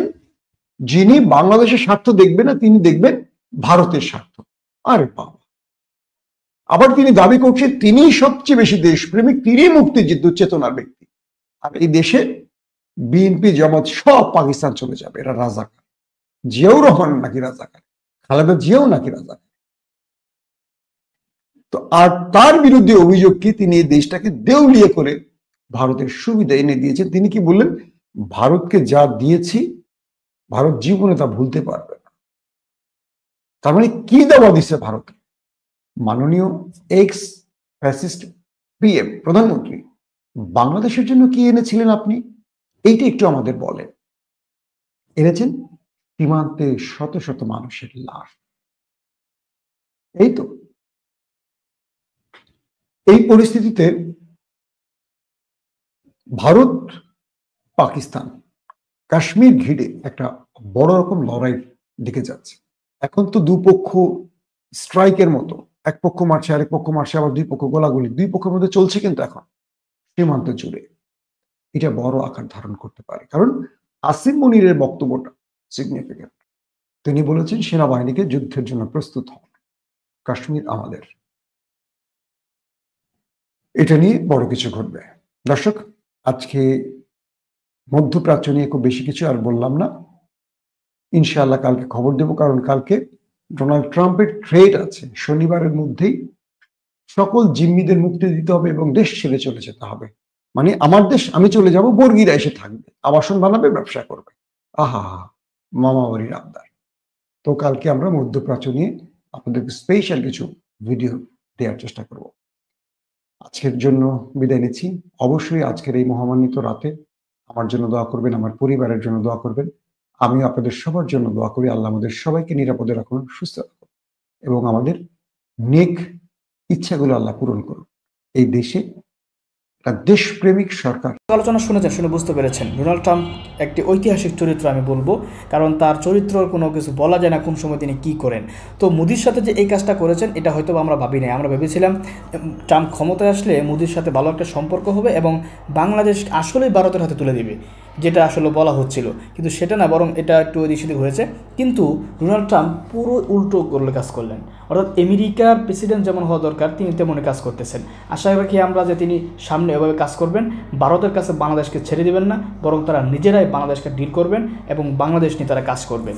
[SPEAKER 2] যিনি বাংলাদেশের স্বার্থ দেখবেন না, তিনি দেখবেন ভারতের স্বার্থ। আরে বাবা, আবার তিনি দাবি করছেন তিনি সবচেয়ে বেশি দেশপ্রেমিক, তিনি মুক্তিযুদ্ধ চেতনার ব্যক্তি। আর এই দেশে বিএনপি জামাত সব পাকিস্তান চলে যাবে, এরা রাজাকার। জিয়াউর রহমান নাকি রাজাকার, খালেদা জিয়াও নাকি রাজাকার। তো আর তার বিরুদ্ধে অভিযোগ কি, তিনি এই দেশটাকে দেউলিয়া করে ভারতের সুবিধা এনে দিয়েছেন। তিনি কি বললেন, ভারতকে যা দিয়েছি ভারত জীবনে তা ভুলতে পারবে না। তার মানে কি দাবা দিচ্ছে ভারতকে? মাননীয় এক্স ফ্যাসিস্ট পিএম প্রধানমন্ত্রী বাংলাদেশের জন্য কি এনেছিলেন আপনি? এইটা একটু আমাদের বলেন। এনেছেন সীমান্তে শত শত মানুষের লাশ। এই তো এই পরিস্থিতিতে ভারত পাকিস্তান কাশ্মীর ঘিরে একটা বড় রকম লড়াই দিকে যাচ্ছে। এখন তো দুপক্ষ স্ট্রাইকের মতো, এক পক্ষ মারছে, আরেক পক্ষ মারছে, আবার দুই পক্ষ গোলাগুলি, দুই পক্ষের মধ্যে চলছে। কিন্তু এখন সীমান্ত জুড়ে এটা বড় আকার ধারণ করতে পারে, কারণ আসিম মনিরের বক্তব্যটা সিগনিফিকেন্ট। তিনি বলেছেন সেনাবাহিনীকে যুদ্ধের জন্য প্রস্তুত হন, কাশ্মীর আমাদের। এটা নিয়ে বড় কিছু ঘটবে। দর্শক, আজকে মধ্যপ্রাচ্য নিয়ে খুব বেশি কিছু আর বললাম না, ইনশাআল্লাহ কালকে খবর দেব। কারণ কালকে ডোনাল্ড ট্রাম্পের ট্রেড আছে, শনিবারের মধ্যেই সকল জিম্মিদের মুক্তি দিতে হবে এবং দেশ ছেড়ে চলে যেতে হবে। মানে আমার দেশ আমি চলে যাব, বর্গীরা এসে থাকবে, আবাসন বানাবে, ব্যবসা করবে। আহা, মামা বাড়ির আবদার। তো কালকে আমরা মধ্যপ্রাচ্য নিয়ে আপনাদেরকে স্পেশাল কিছু ভিডিও দেওয়ার চেষ্টা করব। আজকের জন্য বিদায় নিচ্ছি। অবশ্যই আজকের এই মহামান্বিত রাতে আমার জন্য দোয়া করবেন, আমার পরিবারের জন্য দোয়া করবেন। আমিও আপনাদের সবার জন্য দোয়া করি, আল্লাহ আমাদের সবাইকে নিরাপদে রাখুন, সুস্থ রাখুন এবং আমাদের নেক ইচ্ছাগুলো আল্লাহ পূরণ করুন। এই দেশে একটা দেশপ্রেমিক সরকার।
[SPEAKER 3] আলোচনা শুনেছেন, শুনে বুঝতে পেরেছেন ডোনাল্ড ট্রাম্প একটি ঐতিহাসিক চরিত্র আমি বলবো, কারণ তার চরিত্রর কোনো কিছু বলা যায় না কোন সময় তিনি কী করেন। তো মোদির সাথে যে এই কাজটা করেছেন এটা হয়তো আমরা ভাবি নাই। আমরা ভেবেছিলাম ট্রাম্প ক্ষমতায় আসলে মোদির সাথে ভালো একটা সম্পর্ক হবে এবং বাংলাদেশ আসলেই ভারতের হাতে তুলে দিবে, যেটা আসলে বলা হচ্ছিল, কিন্তু সেটা না, বরং এটা একটু এদিক সেদিক হয়েছে। কিন্তু ডোনাল্ড ট্রাম্প পুরো উল্টো করলে কাজ করলেন, অর্থাৎ আমেরিকার প্রেসিডেন্ট যেমন হওয়া দরকার তিনি তেমনই কাজ করতেছেন। আশা রাখি আমরা যে তিনি সামনে এভাবে কাজ করবেন, ভারতের কাছে বাংলাদেশকে ছেড়ে দেবেন না, বরং তারা নিজেরাই বাংলাদেশকে ডিল করবেন এবং বাংলাদেশ নিয়ে তারা কাজ করবেন।